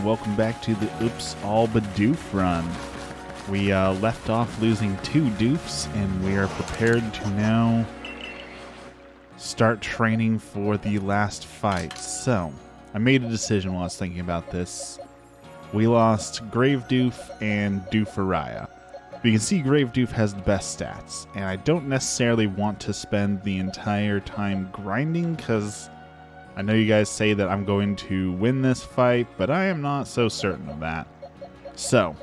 welcome back to the Oops All Bidoof run. We left off losing 2 doofs, and we are prepared to now start training for the last fight. So, I made a decision while I was thinking about this. We lost Grave Doof and Doofariah. You can see Grave Doof has the best stats, and I don't necessarily want to spend the entire time grinding, because I know you guys say that I'm going to win this fight, but I am not so certain of that. So,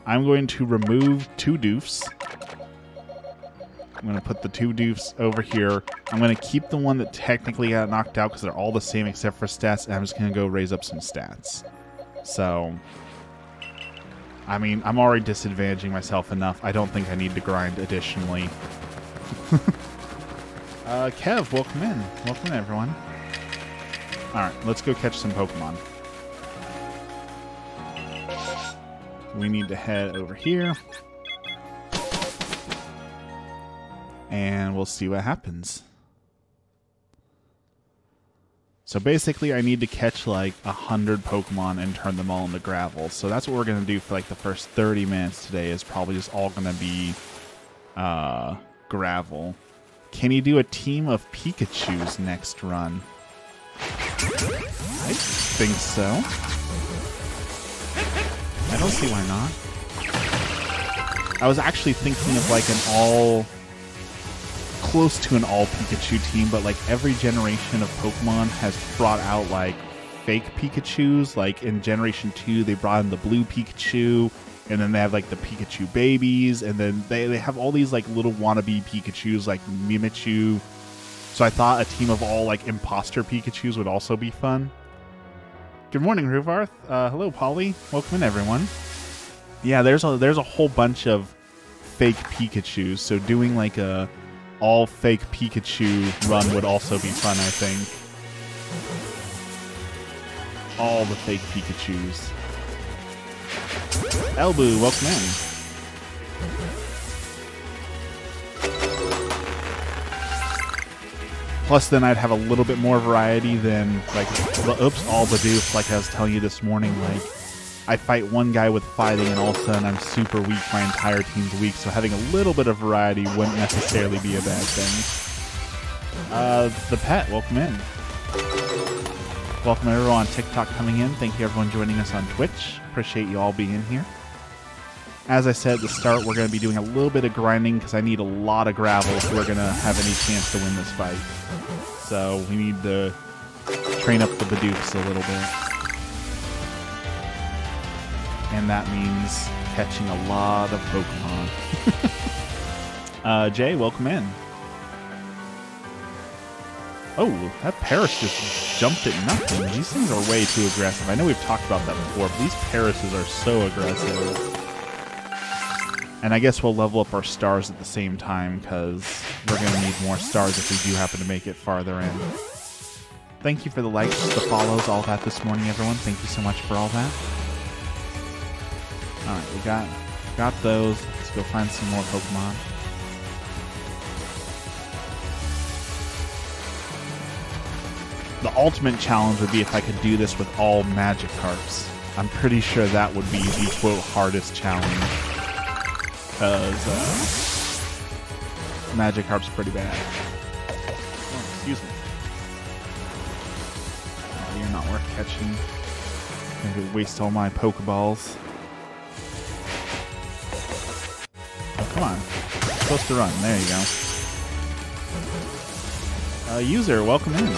I'm going to remove 2 doofs. I'm going to put the 2 doofs over here. I'm going to keep the one that technically got knocked out because they're all the same except for stats, and I'm just going to go raise up some stats. So, I mean, I'm already disadvantaging myself enough. I don't think I need to grind additionally. Kev, welcome in. Welcome in, everyone. Alright, let's go catch some Pokemon. We need to head over here. And we'll see what happens. So basically, I need to catch like 100 Pokemon and turn them all into gravel. So that's what we're going to do for like the first 30 minutes today, is probably just all going to be gravel. Can you do a team of Pikachus next run? I think so. I don't see why not. I was actually thinking of like an all... close to an all Pikachu team, but like every generation of Pokemon has brought out like fake Pikachus. Like in Generation 2 they brought in the blue Pikachu, and then they have like the Pikachu babies, and then they have all these like little wannabe Pikachus like Mimichu. So I thought a team of all like imposter Pikachus would also be fun. Good morning, Ruvarth. Hello, Polly. Welcome in, everyone. Yeah, there's a whole bunch of fake Pikachus, so doing like a all fake Pikachu run would also be fun, I think. All the fake Pikachus. Elbu, welcome in. Plus, then I'd have a little bit more variety than, like, the Oops All Bidoof, like I was telling you this morning. Like, I fight one guy with fighting, and all of a sudden I'm super weak, my entire team's weak, so having a little bit of variety wouldn't necessarily be a bad thing. The Pet, welcome in. Welcome everyone on TikTok coming in. Thank you everyone joining us on Twitch. Appreciate you all being here. As I said at the start, we're going to be doing a little bit of grinding because I need a lot of gravel if we're going to have any chance to win this fight. So we need to train up the Bidoofs a little bit. And that means catching a lot of Pokemon. Jay, welcome in. Oh, that Paris just jumped at nothing. These things are way too aggressive. I know we've talked about that before, but these Parises are so aggressive. And I guess we'll level up our stars at the same time, because we're going to need more stars if we do happen to make it farther in. Thank you for the likes, the follows, all that this morning, everyone. Thank you so much for all that. Alright, we got those. Let's go find some more Pokemon. The ultimate challenge would be if I could do this with all Magikarps. I'm pretty sure that would be the, quote, hardest challenge. Because, Magikarp's pretty bad. Oh, excuse me. Oh, you're not worth catching. I'm going to waste all my Pokeballs. Oh, come on. You're supposed to run. There you go. User, welcome in.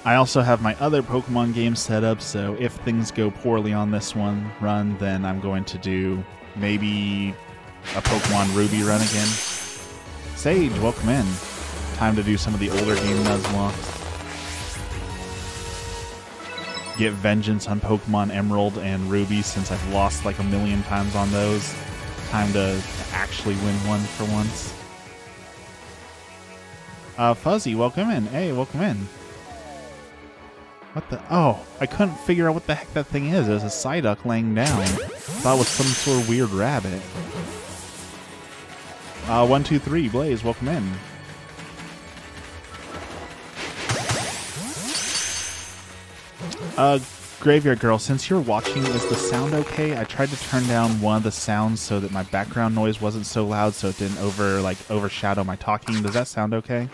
I also have my other Pokemon game set up, so if things go poorly on this run, then I'm going to do maybe a Pokemon Ruby run again. Sage, welcome in. Time to do some of the older game Nuzlocke. Get vengeance on Pokemon Emerald and Ruby, since I've lost like a million times on those. Time to actually win one for once. Fuzzy, welcome in. Hey, welcome in. What the? Oh, I couldn't figure out what the heck that thing is. It was a Psyduck laying down. Thought it was some sort of weird rabbit. 1, 2, 3, Blaze, welcome in. Graveyard Girl, since you're watching, is the sound okay? I tried to turn down one of the sounds so that my background noise wasn't so loud, so it didn't overshadow my talking. Does that sound okay?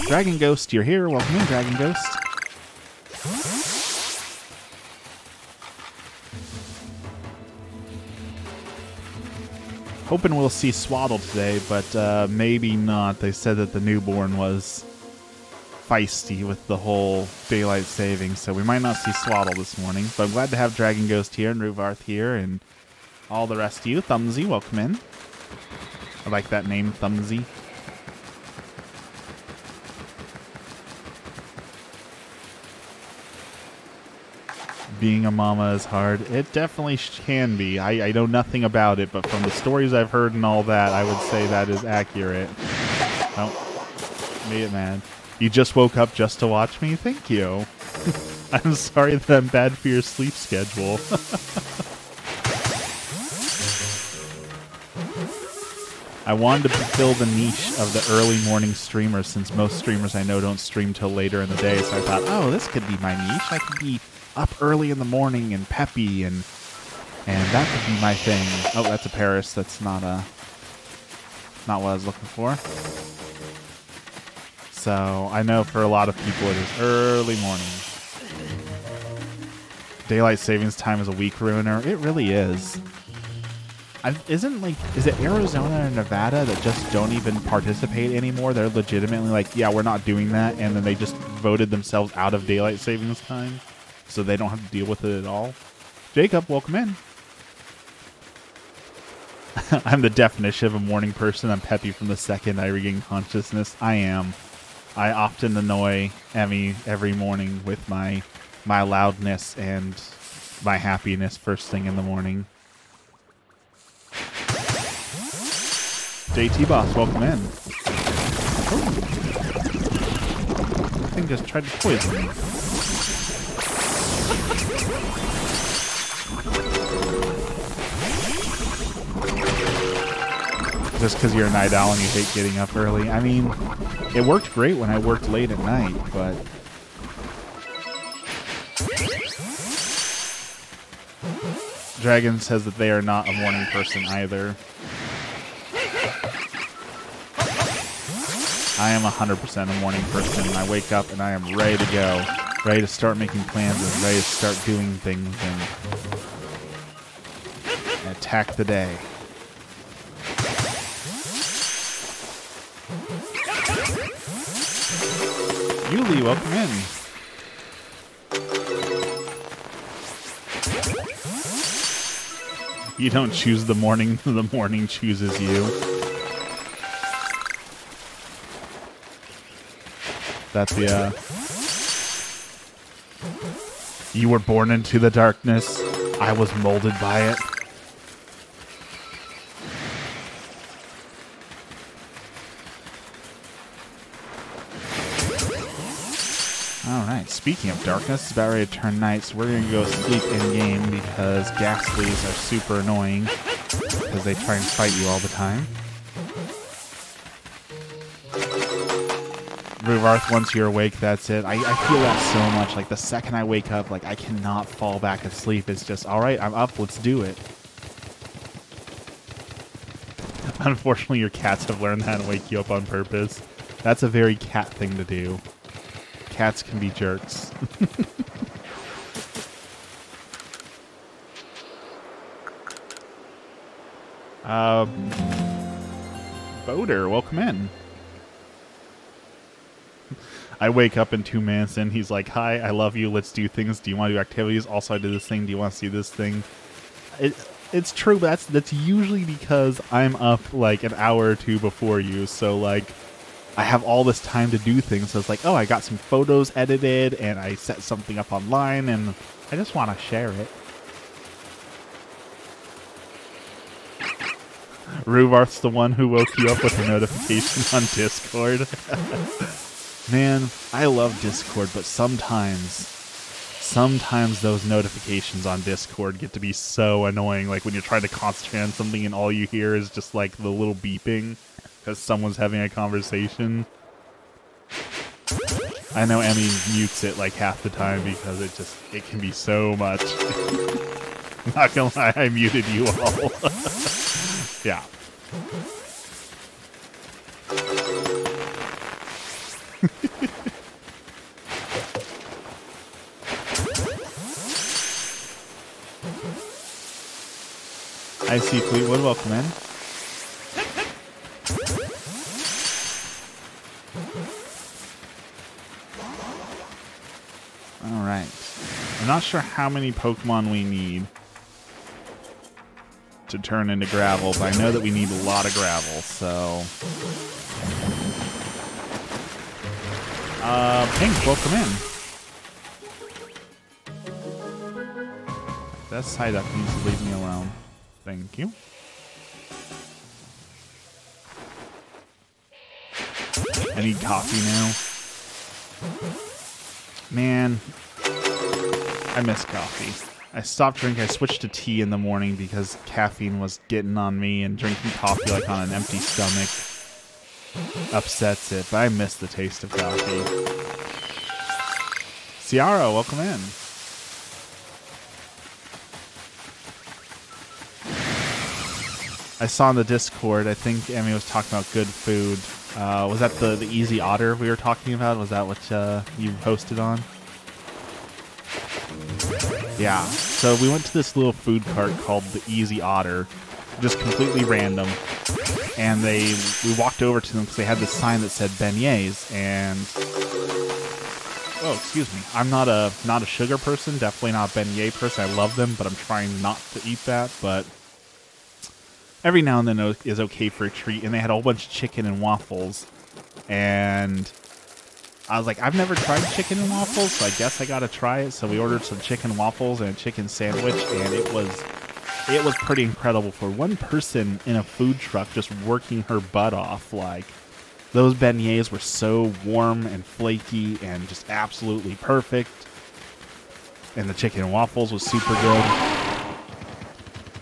Dragon Ghost, you're here. Welcome in, Dragon Ghost. Hoping we'll see Swaddle today, but maybe not. They said that the newborn was feisty with the whole daylight saving, so we might not see Swaddle this morning. But I'm glad to have Dragon Ghost here and Ruvarth here and all the rest of you. Thumbsy, welcome in. I like that name, Thumbsy. Being a mama is hard. It definitely can be. I know nothing about it, but from the stories I've heard and all that, I would say that is accurate. Oh, made it mad. You just woke up just to watch me? Thank you. I'm sorry that I'm bad for your sleep schedule. I wanted to fill the niche of the early morning streamers, since most streamers I know don't stream till later in the day, so I thought, oh, this could be my niche. I could be up early in the morning and peppy, and that could be my thing. Oh, that's a Paris. That's not what I was looking for. So I know for a lot of people it is early morning. Daylight savings time is a week ruiner. It really is. Is it Arizona and Nevada that just don't even participate anymore? They're legitimately like, yeah, we're not doing that, and then they just voted themselves out of daylight savings time, so they don't have to deal with it at all. Jacob, welcome in. I'm the definition of a morning person. I'm peppy from the second I regain consciousness. I am. I often annoy Emmy every morning with my loudness and my happiness first thing in the morning. JT Boss, welcome in. Oh. That thing just tried to poison me. Just because you're a night owl and you hate getting up early. I mean, it worked great when I worked late at night, but... Dragon says that they are not a morning person either. I am 100% a morning person. I wake up and I am ready to go. Ready to start making plans and ready to start doing things and attack the day. Yuli, welcome in. You don't choose the morning, the morning chooses you. That's the, you were born into the darkness. I was molded by it. Alright, speaking of darkness, it's about ready to turn night, so we're going to go sleep in-game because ghastlies are super annoying because they try and fight you all the time. Ruvarth, once you're awake, that's it. I feel that so much. Like, the second I wake up, like, I cannot fall back asleep. It's just, alright, I'm up, let's do it. Unfortunately, your cats have learned how to wake you up on purpose. That's a very cat thing to do. Cats can be jerks. Boater, welcome in. I wake up in 2 minutes and he's like, hi, I love you, let's do things. Do you want to do activities? Also, I did this thing. Do you want to see this thing? It's true, but that's usually because I'm up like an hour or 2 before you. So like, I have all this time to do things. So it's like, oh, I got some photos edited and I set something up online and I just want to share it. Ruvarth's the one who woke you up with a notification on Discord. Man, I love Discord, but sometimes those notifications on Discord get to be so annoying. Like when you're trying to concentrate on something and all you hear is just like the little beeping because someone's having a conversation. I know Emmy mutes it like half the time because it can be so much. Not gonna lie, I muted you all. Yeah. I see Fleetwood, welcome in. Alright. I'm not sure how many Pokemon we need to turn into gravel, but I know that we need a lot of gravel, so... Pink, welcome in. That side up needs to leave me alone. Thank you. I need coffee now. Man, I miss coffee. I stopped drinking. I switched to tea in the morning because caffeine was getting on me, and drinking coffee like on an empty stomach upsets it. But I miss the taste of coffee. Ciara, welcome in. I saw in the Discord, I think Emmy was talking about good food. Was that the Easy Otter we were talking about? Was that what you posted on? Yeah. So we went to this little food cart called the Easy Otter, just completely random. And we walked over to them because they had this sign that said beignets. And oh, excuse me, I'm not a sugar person, definitely not a beignet person. I love them, but I'm trying not to eat that. But every now and then is okay for a treat. And they had a whole bunch of chicken and waffles. And I was like, I've never tried chicken and waffles, so I guess I gotta try it. So we ordered some chicken waffles and a chicken sandwich, and it was pretty incredible for one person in a food truck just working her butt off. Like, those beignets were so warm and flaky and just absolutely perfect. And the chicken and waffles was super good.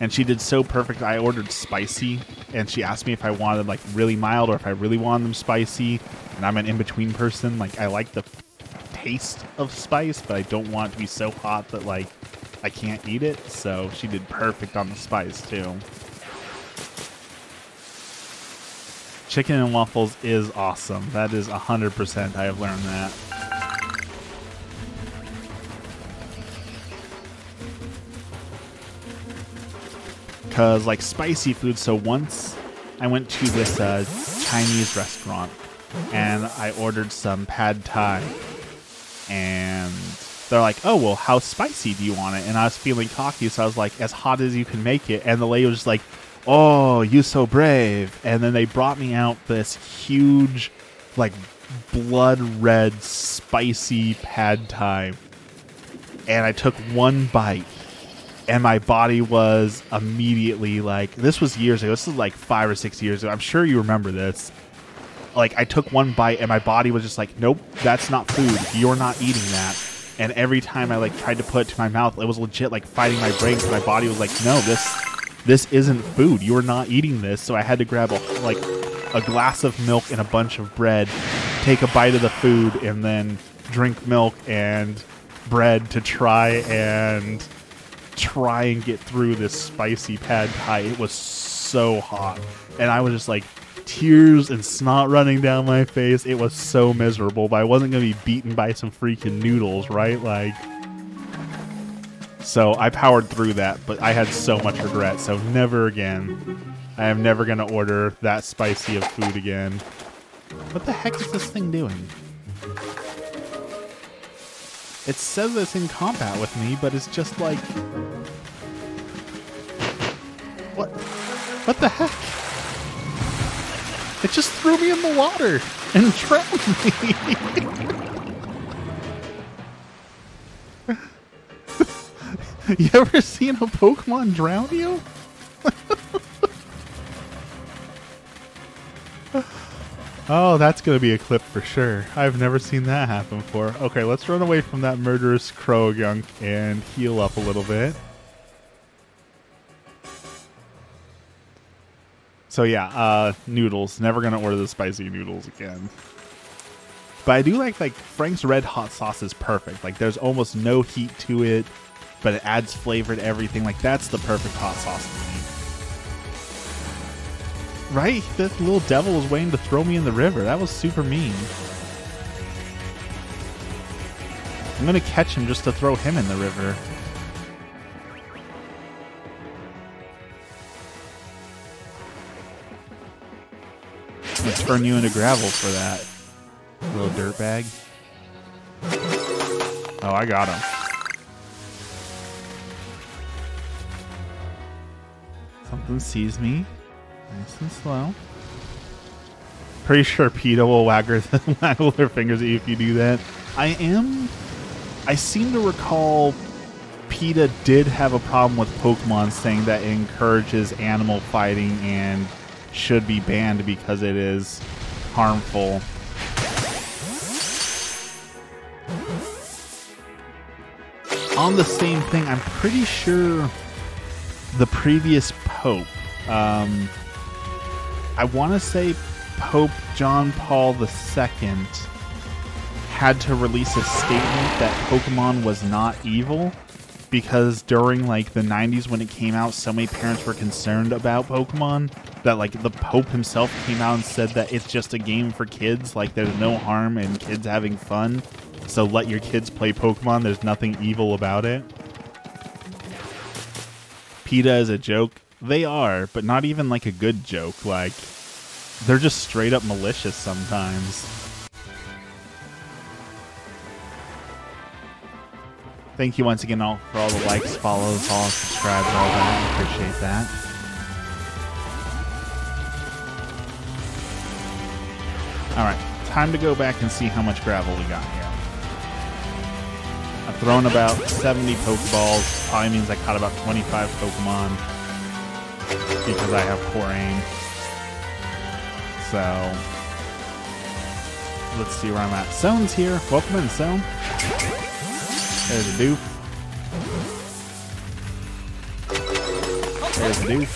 And she did so perfect. I ordered spicy, and she asked me if I wanted like really mild or if I really wanted them spicy. And I'm an in-between person. Like, I like the taste of spice, but I don't want it to be so hot that like I can't eat it. So she did perfect on the spice too. Chicken and waffles is awesome. That is 100%. I have learned that. Because, like, spicy food. So once I went to this Chinese restaurant and I ordered some pad thai, and they're like, oh, well, how spicy do you want it? And I was feeling cocky, so I was like, as hot as you can make it. And the lady was just like, oh, you so brave. And then they brought me out this huge, like, blood red spicy pad thai, and I took one bite. And my body was immediately like, this was years ago. This is like 5 or 6 years ago. I'm sure you remember this. Like, I took one bite and my body was just like, nope, that's not food. You're not eating that. And every time I like tried to put it to my mouth, it was legit like fighting my brain. My body was like, no, this isn't food. You're not eating this. So I had to grab a glass of milk and a bunch of bread, take a bite of the food, and then drink milk and bread to try and get through this spicy pad thai. It was so hot, and I was just like, tears and snot running down my face. It was so miserable, but I wasn't gonna be beaten by some freaking noodles, right? Like, so I powered through that, but I had so much regret. So never again. I am never gonna order that spicy of food again. What the heck is this thing doing? It says it's in combat with me, but it's just like... What the heck? It just threw me in the water and drowned me. You ever seen a Pokemon drown you? Oh, that's going to be a clip for sure. I've never seen that happen before. Okay, let's run away from that murderous Croagunk and heal up a little bit. So yeah, noodles. Never going to order the spicy noodles again. But I do like Frank's red hot sauce is perfect. Like there's almost no heat to it, but it adds flavor to everything. Like that's the perfect hot sauce to me. Right? This little devil was waiting to throw me in the river. That was super mean. I'm gonna catch him just to throw him in the river. I'm gonna turn you into gravel for that, little dirtbag. Oh, I got him. Something sees me. Nice and slow. Pretty sure PETA will waggle their fingers at you if you do that. I seem to recall PETA did have a problem with Pokemon, saying that it encourages animal fighting and should be banned because it is harmful. On the same thing, I'm pretty sure the previous Pope, I want to say Pope John Paul II, had to release a statement that Pokemon was not evil, because during like the 90s when it came out, so many parents were concerned about Pokemon that like the Pope himself came out and said that it's just a game for kids, like there's no harm in kids having fun, so let your kids play Pokemon, there's nothing evil about it. PETA is a joke. They are, but not even like a good joke. Like, they're just straight up malicious sometimes. Thank you once again all for all the likes, follows, all subscribes, all that. I appreciate that. Alright, time to go back and see how much gravel we got here. I've thrown about 70 Pokeballs. Probably means I caught about 25 Pokemon because I have poor aim. So, let's see where I'm at. Sone's here. Welcome in, Sone. There's a doof. There's a doof.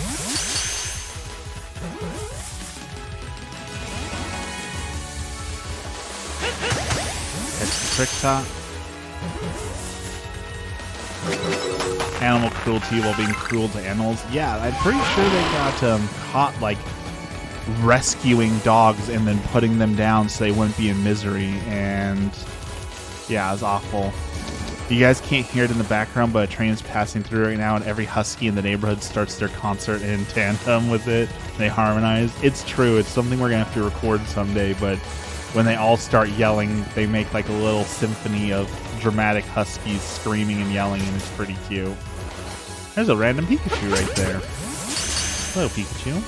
It's the trick shot. Animal cruelty while being cruel to animals. Yeah, I'm pretty sure they got caught like rescuing dogs and then putting them down so they wouldn't be in misery. And yeah, it was awful. You guys can't hear it in the background, but a train is passing through right now, and every husky in the neighborhood starts their concert in tandem with it. They harmonize. It's true. It's something we're going to have to record someday, but when they all start yelling, they make like a little symphony of dramatic huskies screaming and yelling, and it's pretty cute. There's a random Pikachu right there. Hello, Pikachu.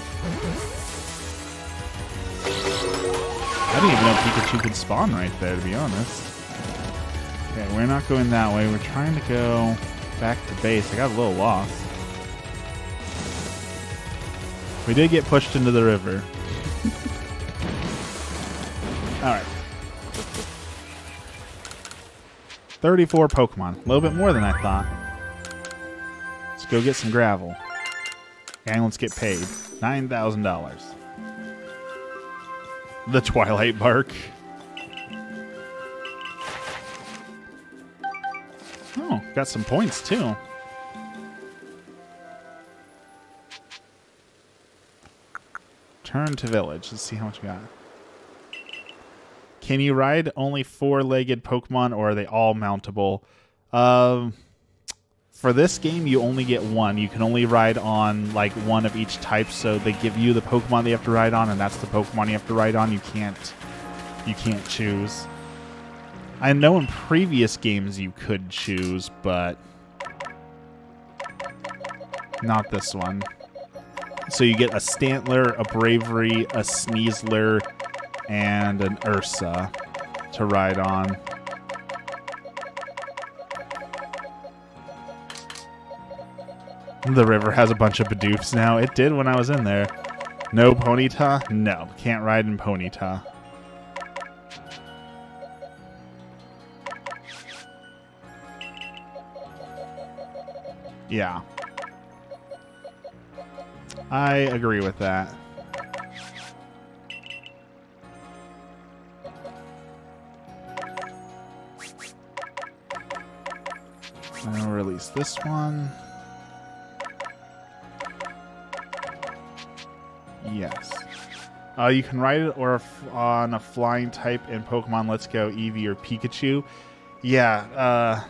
I didn't even know Pikachu could spawn right there, to be honest. Okay, we're not going that way. We're trying to go back to base. I got a little lost. We did get pushed into the river. Alright. 34 Pokemon. A little bit more than I thought. Let's go get some gravel. And let's get paid. $9,000. The Twilight Bark. Oh, got some points too. Turn to village. Let's see how much we got. Can you ride only 4-legged Pokemon, or are they all mountable? For this game, you only get one. You can only ride on like one of each type, so they give you the Pokemon they have to ride on, and that's the Pokemon you have to ride on. You can't choose. I know in previous games you could choose, but not this one. So you get a Stantler, a Bravery, a Sneasler, and an Ursa to ride on. The river has a bunch of Bidoofs now. It did when I was in there. No Ponyta? No, can't ride in Ponyta. Yeah. I agree with that. I'll release this one. Yes. You can ride it or on a flying type in Pokemon Let's Go, Eevee or Pikachu. Yeah,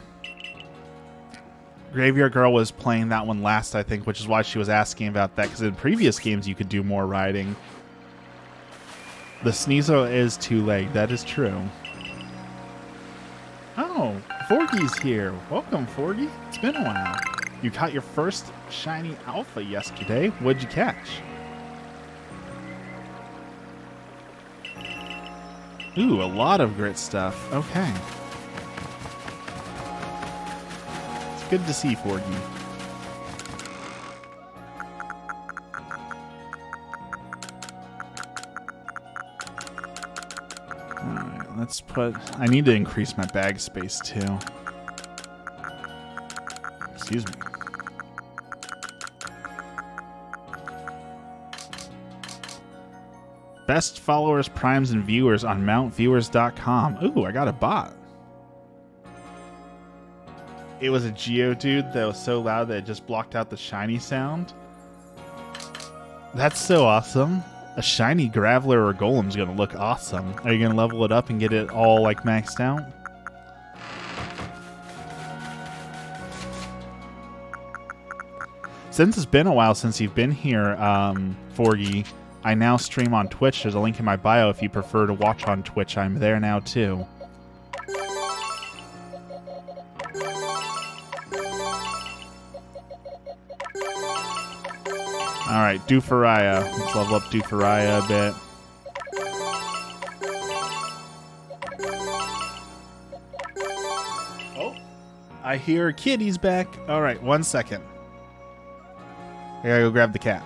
Graveyard Girl was playing that one last, I think, which is why she was asking about that, because in previous games you could do more riding. The Sneasel is two-legged, that is true. Oh, Forgy's here. Welcome, Forgy. It's been a while. You caught your first shiny alpha yesterday. What'd you catch? Ooh, a lot of grit stuff. Okay. Good to see, Forgy. Alright, let's put... I need to increase my bag space, too. Excuse me. Best followers, primes, and viewers on mountviewers.com. Ooh, I got a bot. It was a Geodude that was so loud that it just blocked out the shiny sound. That's so awesome. A shiny Graveler or Golem's going to look awesome. Are you going to level it up and get it all like maxed out? Since it's been a while since you've been here, Forgy, I now stream on Twitch. There's a link in my bio if you prefer to watch on Twitch. I'm there now too. Alright, Doofaraya. Let's level up Doofaraya a bit. Oh, I hear Kitty's back. Alright, 1 second. I gotta go grab the cat.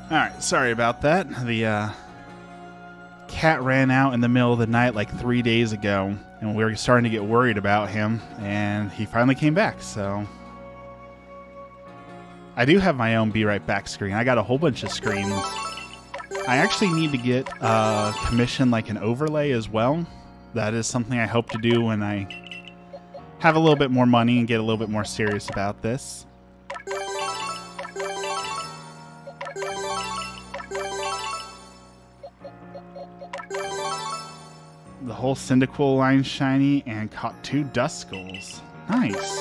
Alright, sorry about that. The cat ran out in the middle of the night like 3 days ago, and we were starting to get worried about him, and he finally came back, so... I do have my own Be Right Back screen. I got a whole bunch of screens. I actually need to get commissioned like an overlay as well. That is something I hope to do when I have a little bit more money and get a little bit more serious about this. The whole Cyndaquil line shiny and caught 2 Duskulls. Nice.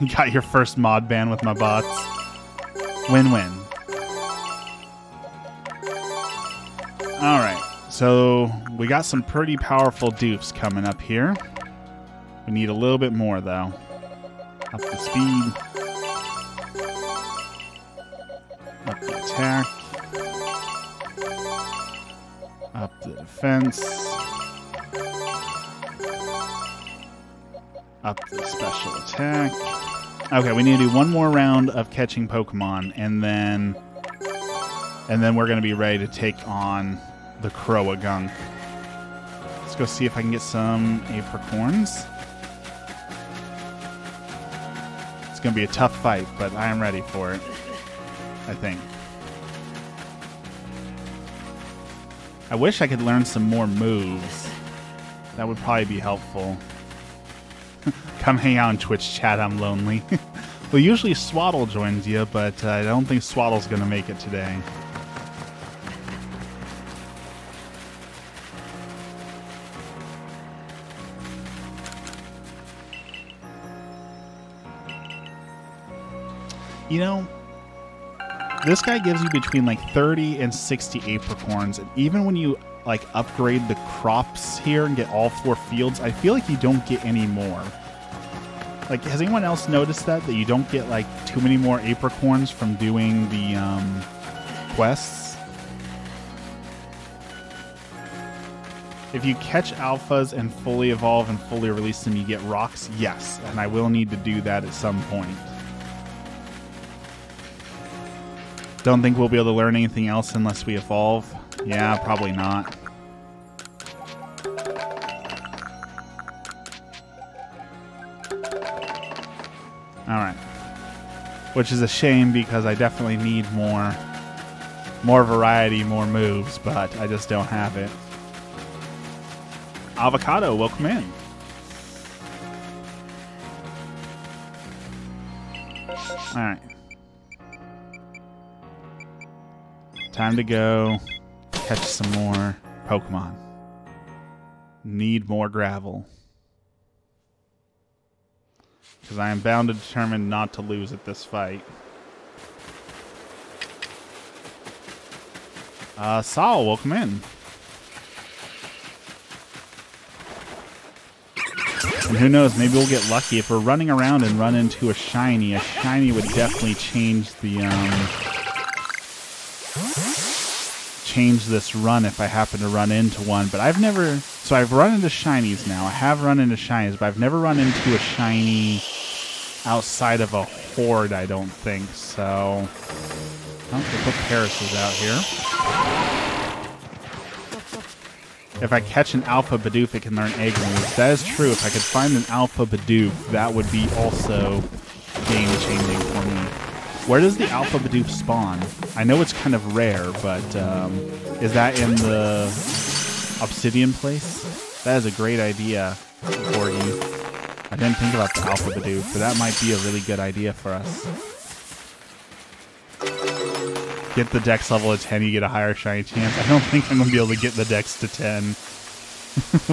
You got your first mod ban with my bots. Win-win. Alright, so we got some pretty powerful dupes coming up here. We need a little bit more, though. Up the speed. Up the attack. Up the defense. Up the special attack. Okay, we need to do one more round of catching Pokemon, and then we're going to be ready to take on the Croagunk. Let's go see if I can get some apricorns. It's going to be a tough fight, but I am ready for it, I think. I wish I could learn some more moves. That would probably be helpful. Come hang out in Twitch chat, I'm lonely. Well, usually Swaddle joins you, but I don't think Swaddle's going to make it today. You know, this guy gives you between like 30 and 60 apricorns, and even when you like upgrade the crops here and get all 4 fields, I feel like you don't get any more. Like, has anyone else noticed that you don't get like too many more apricorns from doing the quests? If you catch alphas and fully evolve and fully release them, you get rocks? Yes, and I will need to do that at some point. Don't think we'll be able to learn anything else unless we evolve. Yeah, probably not. Alright. Which is a shame because I definitely need more variety, more moves, but I just don't have it. Avocado, welcome in. Alright. Time to go catch some more Pokemon. Need more gravel. Because I am bound and determined not to lose at this fight. Saul, welcome in. And who knows, maybe we'll get lucky. If we're running around and run into a shiny would definitely change the, change this run if I happen to run into one. But I've never, so I've run into shinies now. I have run into shinies, but I've never run into a shiny outside of a horde, I don't think. So, oh, they put Paris's out here. If I catch an Alpha Bidoof, it can learn egg moves. That is true. If I could find an Alpha Bidoof, that would be also game-changing for me. Where does the Alpha Bidoof spawn? I know it's kind of rare, but is that in the Obsidian place? That is a great idea, Corgi. I didn't think about the Alpha Bidoof, but that might be a really good idea for us. Get the dex level to 10, you get a higher shiny chance. I don't think I'm going to be able to get the dex to 10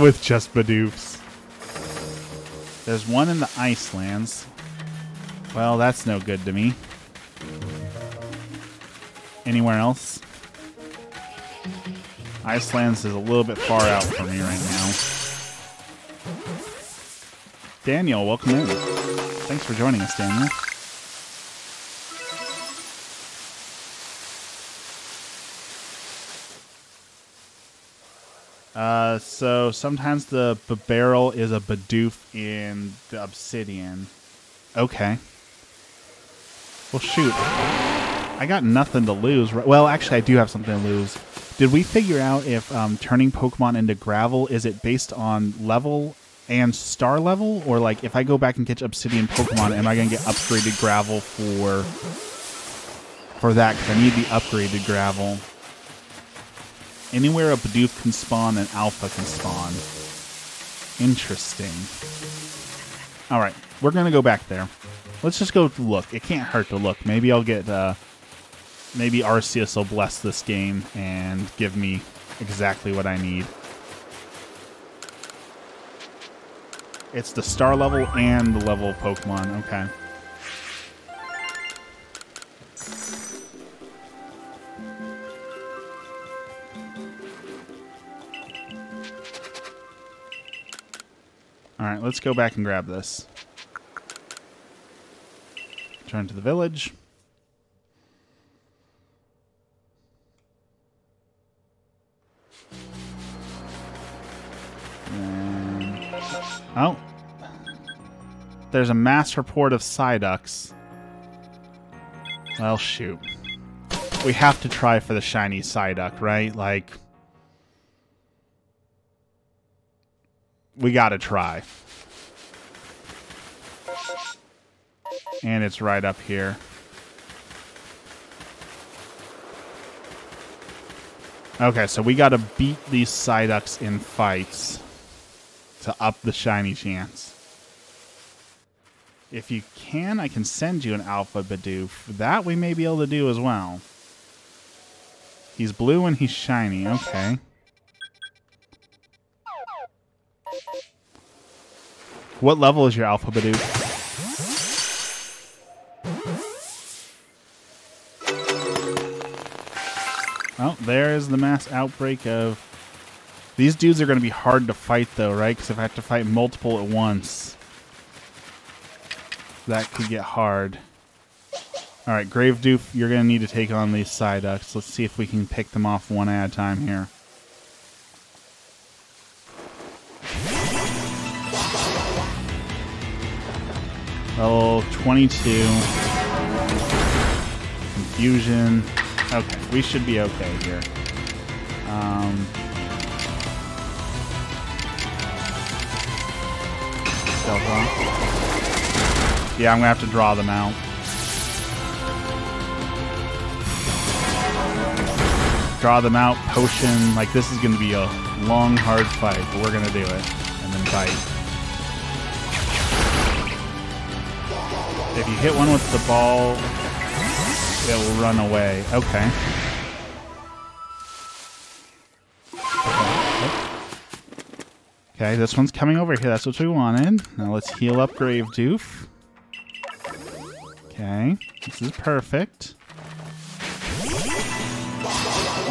with just Bidoofs. There's one in the Icelands. Well, that's no good to me. Anywhere else? Icelands is a little bit far out for me right now. Daniel, welcome in. Thanks for joining us, Daniel. So sometimes the barrel is a Bidoof in the Obsidian. Okay. Well, shoot. I got nothing to lose. Well, actually, I do have something to lose. Did we figure out if turning Pokemon into gravel, is it based on level and star level? Or, like, if I go back and catch Obsidian Pokemon, am I going to get upgraded gravel for that? Because I need the upgraded gravel. Anywhere a Bidoof can spawn, an Alpha can spawn. Interesting. Alright, we're going to go back there. Let's just go look. It can't hurt to look. Maybe I'll get... maybe Arceus will bless this game and give me exactly what I need. It's the star level and the level of Pokemon. Okay. Alright, let's go back and grab this. Turn to the village. And, oh. There's a mass report of Psyducks. Well, shoot. We have to try for the shiny Psyduck, right? Like... we gotta try. And it's right up here. Okay, so we gotta beat these Psyducks in fights to up the shiny chance. If you can, I can send you an Alpha Bidoof. That we may be able to do as well. He's blue and he's shiny. Okay. What level is your Alpha Bidoof? Oh, there is the mass outbreak of... these dudes are going to be hard to fight, though, right? Because if I have to fight multiple at once, that could get hard. Alright, Gravedoof, you're going to need to take on these Psyducks. Let's see if we can pick them off one at a time here. Level 22. Confusion. Okay, we should be okay here. Yeah, I'm gonna have to draw them out. Draw them out, potion. Like, this is gonna be a long, hard fight, but we're gonna do it. And then bite. If you hit one with the ball, it will run away. Okay. Okay, this one's coming over here. That's what we wanted. Now let's heal up Bidoofs. Okay, this is perfect.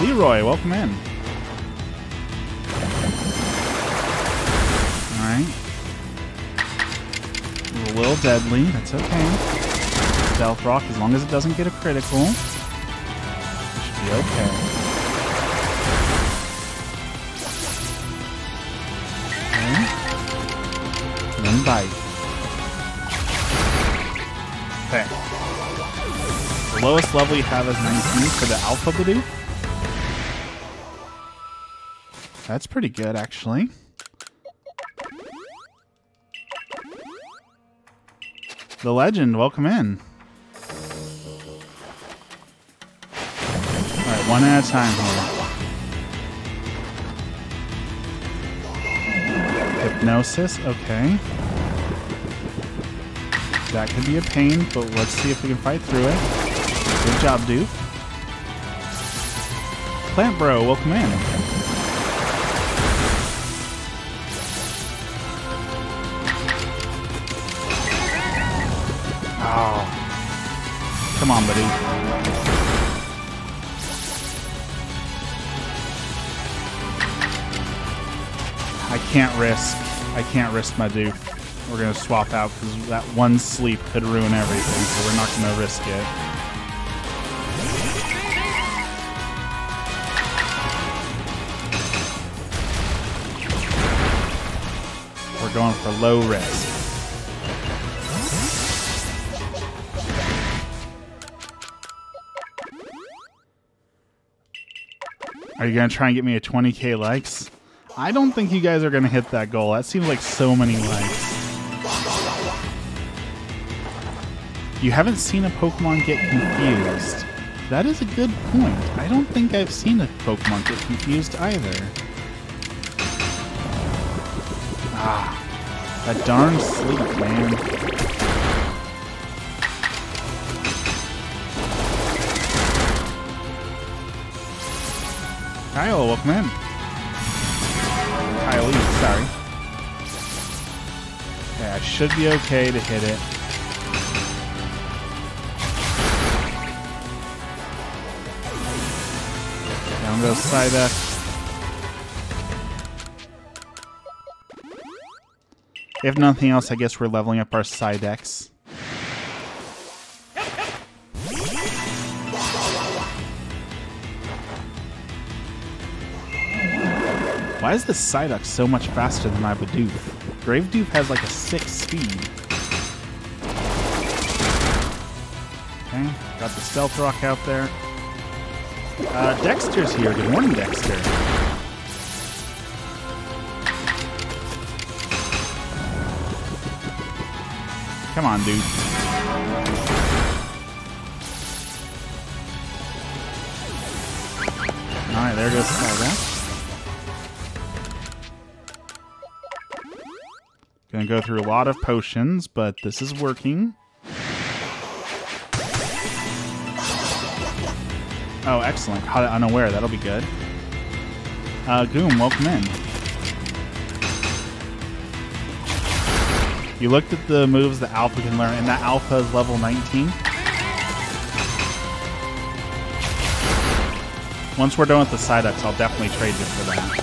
Leroy, welcome in. Alright. A little deadly, that's okay. Stealth Rock, as long as it doesn't get a critical, it should be okay. Okay. And then bite. Okay. The lowest level you have is 19 for the Alpha Bidoof. That's pretty good, actually. The Legend, welcome in. Alright, one at a time here. Hypnosis, okay. That could be a pain, but let's see if we can fight through it. Good job, Doof. Plant Bro, welcome in. Oh. Come on, buddy. I can't risk my Doof. We're going to swap out because that one sleep could ruin everything, so we're not going to risk it. We're going for low risk. Are you going to try and get me a 20k likes? I don't think you guys are going to hit that goal. That seems like so many likes. You haven't seen a Pokemon get confused. That is a good point. I don't think I've seen a Pokemon get confused either. Ah, that darn sleep, man. Kyle, welcome in. Kylie, sorry. Okay, I should be okay to hit it. Down goes Psyduck. If nothing else, I guess we're leveling up our Psyducks. Why is this Psyduck so much faster than my Bidoof? Gravedoof has like a 6 speed. Okay, got the Stealth Rock out there. Dexter's here. Good morning, Dexter. Come on, dude. Alright, there goes Psyduck. Gonna go through a lot of potions, but this is working. Oh, excellent. Caught it unaware. That'll be good. Goom, welcome in. You looked at the moves that Alpha can learn, and that Alpha is level 19. Once we're done with the Psyducks, I'll definitely trade you for that.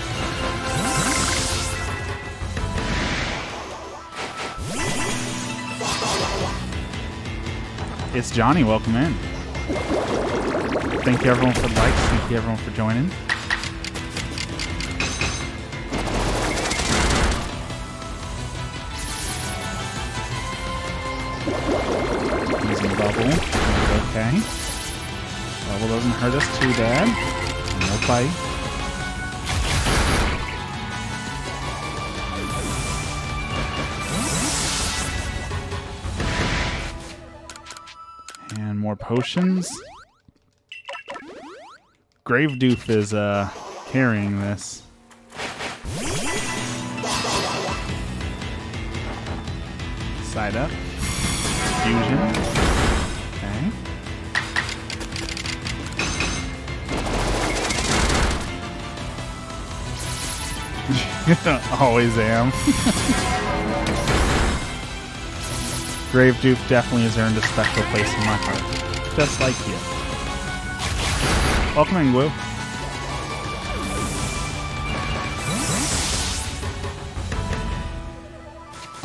It's Johnny, welcome in. Thank you everyone for the likes, thank you everyone for joining. Okay. Level doesn't hurt us too bad. No bite. And more potions. Bidoofs is carrying this. Side up. Fusion. Okay. Always am. Bidoofs definitely has earned a special place in my heart. Just like you. Welcome in, Wu.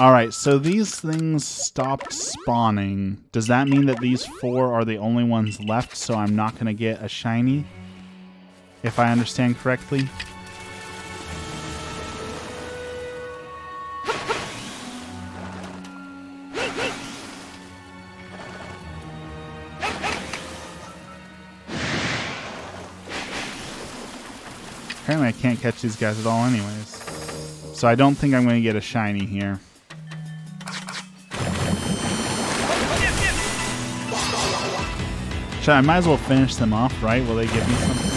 Alright, so these things stopped spawning. Does that mean that these 4 are the only ones left, so I'm not going to get a shiny? If I understand correctly? Apparently I can't catch these guys at all anyways. So I don't think I'm going to get a shiny here. I might as well finish them off, right? Will they give me something?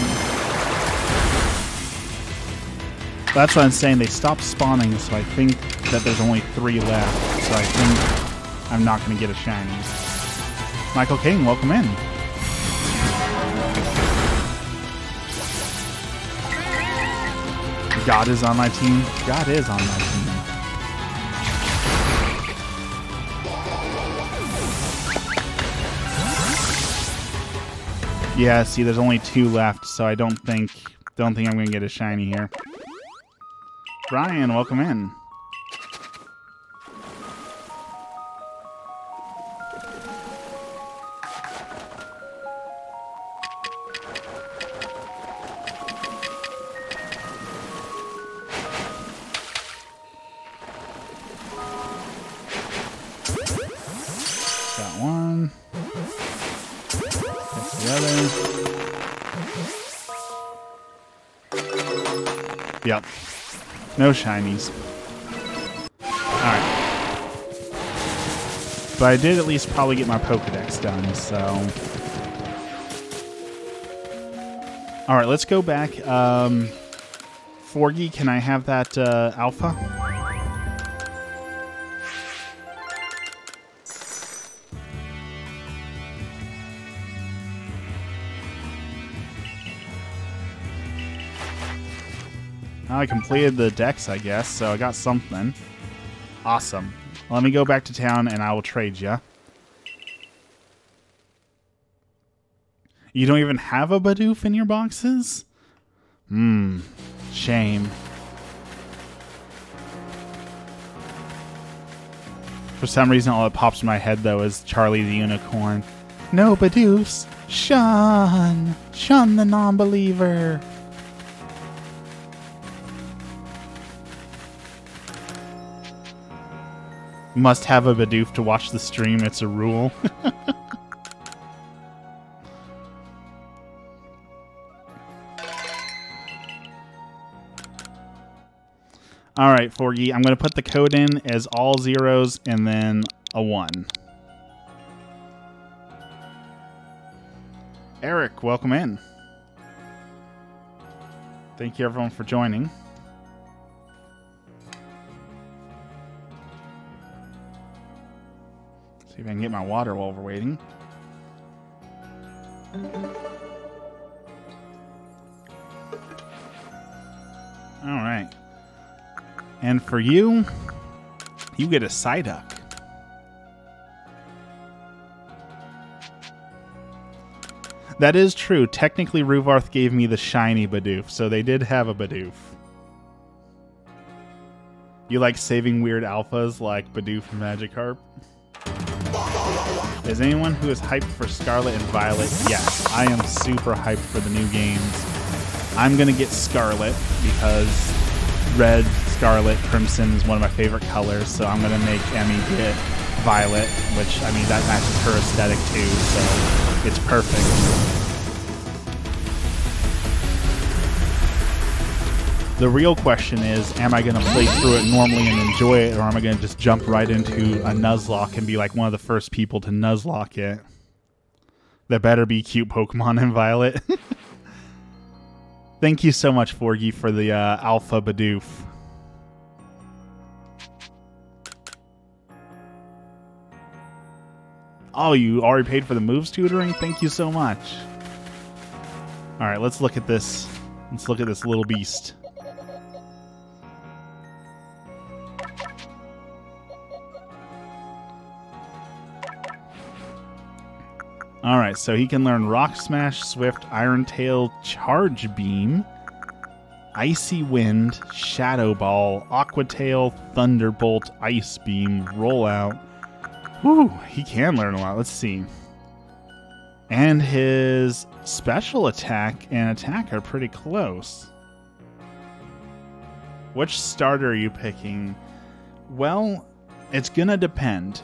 That's what I'm saying. They stopped spawning, so I think that there's only 3 left. So I think I'm not going to get a shiny. Michael King, welcome in. God is on my team. God is on my team. Yeah, see, there's only 2 left, so I don't think I'm gonna get a shiny here. Brian, welcome in. Got one. The other. Yep. No shinies. Alright. But I did at least probably get my Pokedex done, so... Alright, let's go back. Forgy, can I have that alpha? I completed the dex, I guess, so I got something. Awesome. Let me go back to town and I will trade you. You don't even have a Bidoof in your boxes? Shame. For some reason, all that pops in my head, though, is Charlie the Unicorn. No Bidoofs! Shun! Shun the non-believer! Must have a Bidoof to watch the stream, it's a rule. Alright, Forgy, I'm going to put the code in as all zeros and then a 1. Eric, welcome in. Thank you everyone for joining. See if I can get my water while we're waiting. Alright. And for you, you get a Psyduck. That is true. Technically, Ruvarth gave me the shiny Bidoof, so they did have a Bidoof. You like saving weird alphas like Bidoof and Magikarp? Is anyone who is hyped for Scarlet and Violet? Yes, I am super hyped for the new games. I'm going to get Scarlet because Red, Scarlet, Crimson is one of my favorite colors, so I'm going to make Emmy get Violet, which, I mean, that matches her aesthetic too, so it's perfect. The real question is, am I going to play through it normally and enjoy it, or am I going to just jump right into a Nuzlocke and be like one of the first people to Nuzlocke it? There better be cute Pokemon in Violet. Thank you so much, Forgy, for the Alpha Bidoof. Oh, you already paid for the moves tutoring? Thank you so much. Alright, let's look at this. Let's look at this little beast. Alright, so he can learn Rock Smash, Swift, Iron Tail, Charge Beam, Icy Wind, Shadow Ball, Aqua Tail, Thunderbolt, Ice Beam, Rollout. Whew, he can learn a lot. Let's see. And his special attack and attack are pretty close. Which starter are you picking? Well, it's gonna depend.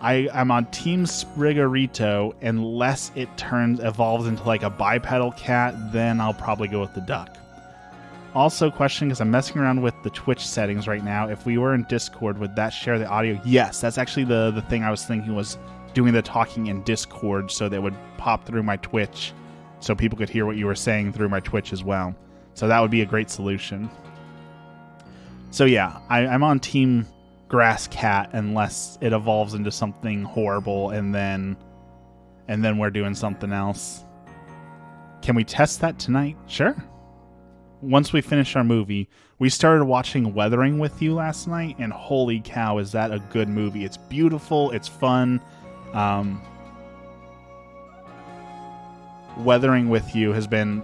I'm on Team Sprigarito. Unless it evolves into like a bipedal cat, then I'll probably go with the duck. Also, question, because I'm messing around with the Twitch settings right now. If we were in Discord, would that share the audio? Yes, that's actually the thing I was thinking, was doing the talking in Discord so that it would pop through my Twitch so people could hear what you were saying through my Twitch as well. So that would be a great solution. So yeah, I'm on Team Grass Cat unless it evolves into something horrible and then we're doing something else. Can we test that tonight? Sure. Once we finish our movie. We started watching Weathering with You last night, and holy cow, is that a good movie. It's beautiful, it's fun. Weathering with You has been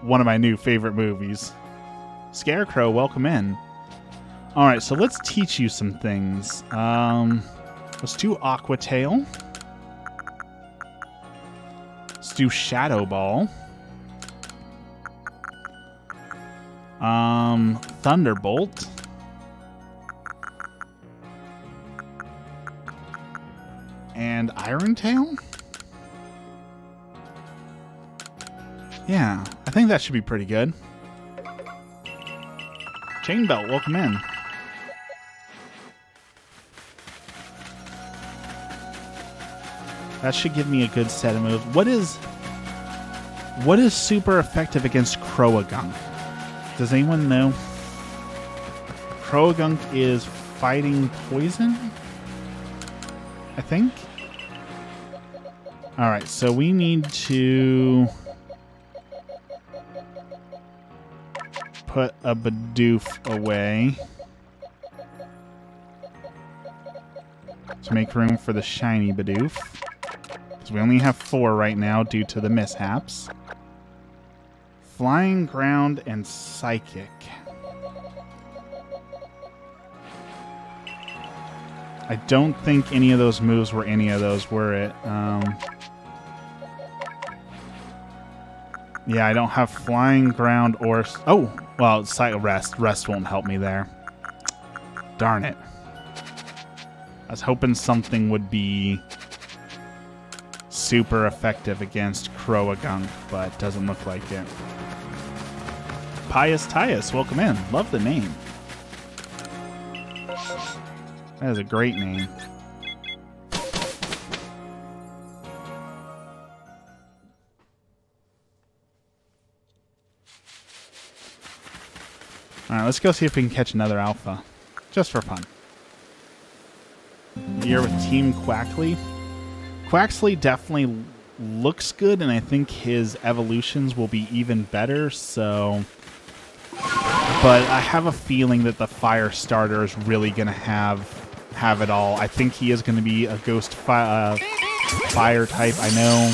one of my new favorite movies. Scarecrow, welcome in. Alright, so let's teach you some things. Let's do Aqua Tail. Let's do Shadow Ball. Thunderbolt. And Iron Tail? Yeah, I think that should be pretty good. Chain Belt, welcome in. That should give me a good set of moves. What is super effective against Croagunk? Does anyone know? Croagunk is fighting poison, I think. Alright, so we need to put a Bidoof away to make room for the shiny Bidoof. Because we only have 4 right now due to the mishaps. Flying Ground and Psychic. I don't think any of those moves were any of those, were it? Yeah, I don't have Flying Ground or... Oh! Well, Rest. Rest won't help me there. Darn it. I was hoping something would be super effective against Croagunk, but doesn't look like it. Pius Tius, welcome in. Love the name. That is a great name. Alright, let's go see if we can catch another alpha. Just for fun. Here with Team Quackley. Quaxley definitely looks good, and I think his evolutions will be even better, so... But I have a feeling that the fire starter is really going to have it all. I think he is going to be a ghost fire type. I know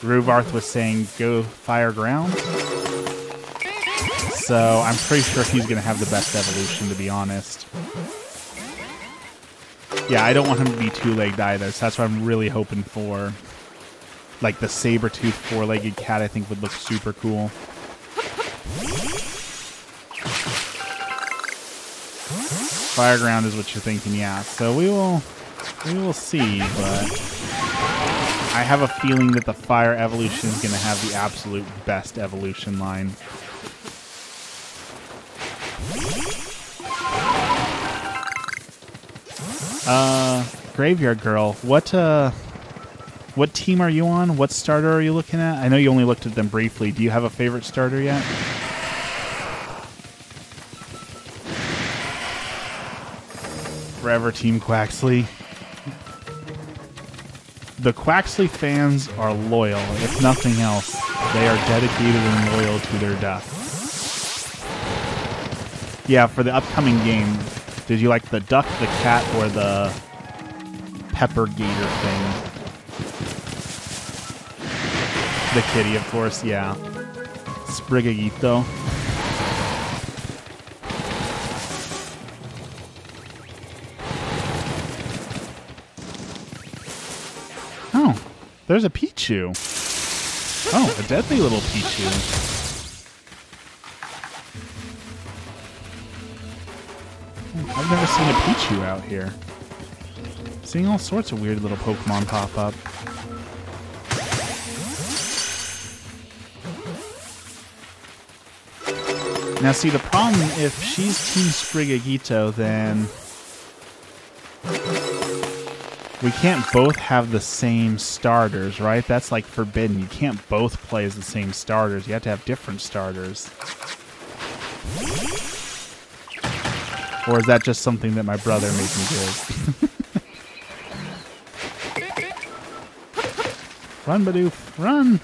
Ruvarth was saying go fire ground. So I'm pretty sure he's going to have the best evolution, to be honest. Yeah, I don't want him to be two-legged either, so that's what I'm really hoping for. Like the saber-toothed four-legged cat, I think would look super cool. Fire ground is what you're thinking, yeah. So we will see, but I have a feeling that the fire evolution is going to have the absolute best evolution line. Graveyard Girl, what team are you on? What starter are you looking at? I know you only looked at them briefly. Do you have a favorite starter yet? Forever Team Quaxley. The Quaxley fans are loyal. If nothing else, they are dedicated and loyal to their death. Yeah, for the upcoming game, did you like the duck, the cat, or the pepper gator thing? The kitty, of course, yeah. Sprigatito. Oh, there's a Pichu. Oh, a deadly little Pichu. I've never seen a Pichu out here. Seeing all sorts of weird little Pokemon pop up. Now see, the problem, if she's Team Sprigatito, then we can't both have the same starters, right? That's like forbidden. You can't both play as the same starters. You have to have different starters. Or is that just something that my brother made me do? Run, Bidoof, run!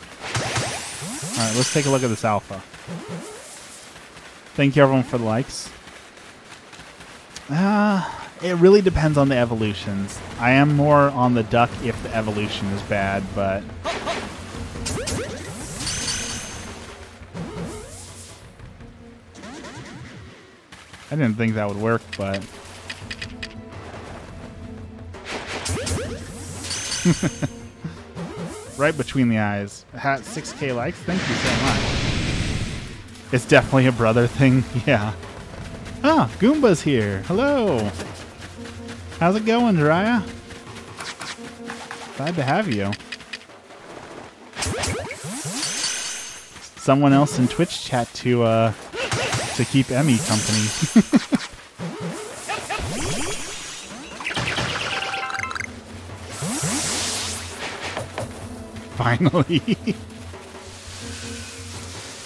Alright, let's take a look at this alpha. Thank you everyone for the likes. It really depends on the evolutions. I am more on the duck if the evolution is bad, but I didn't think that would work, but right between the eyes. 6K likes? Thank you so much. It's definitely a brother thing, yeah. Ah, Goomba's here. Hello. How's it going, Jiraiya? Glad to have you. Someone else in Twitch chat to keep Emmy company. Finally.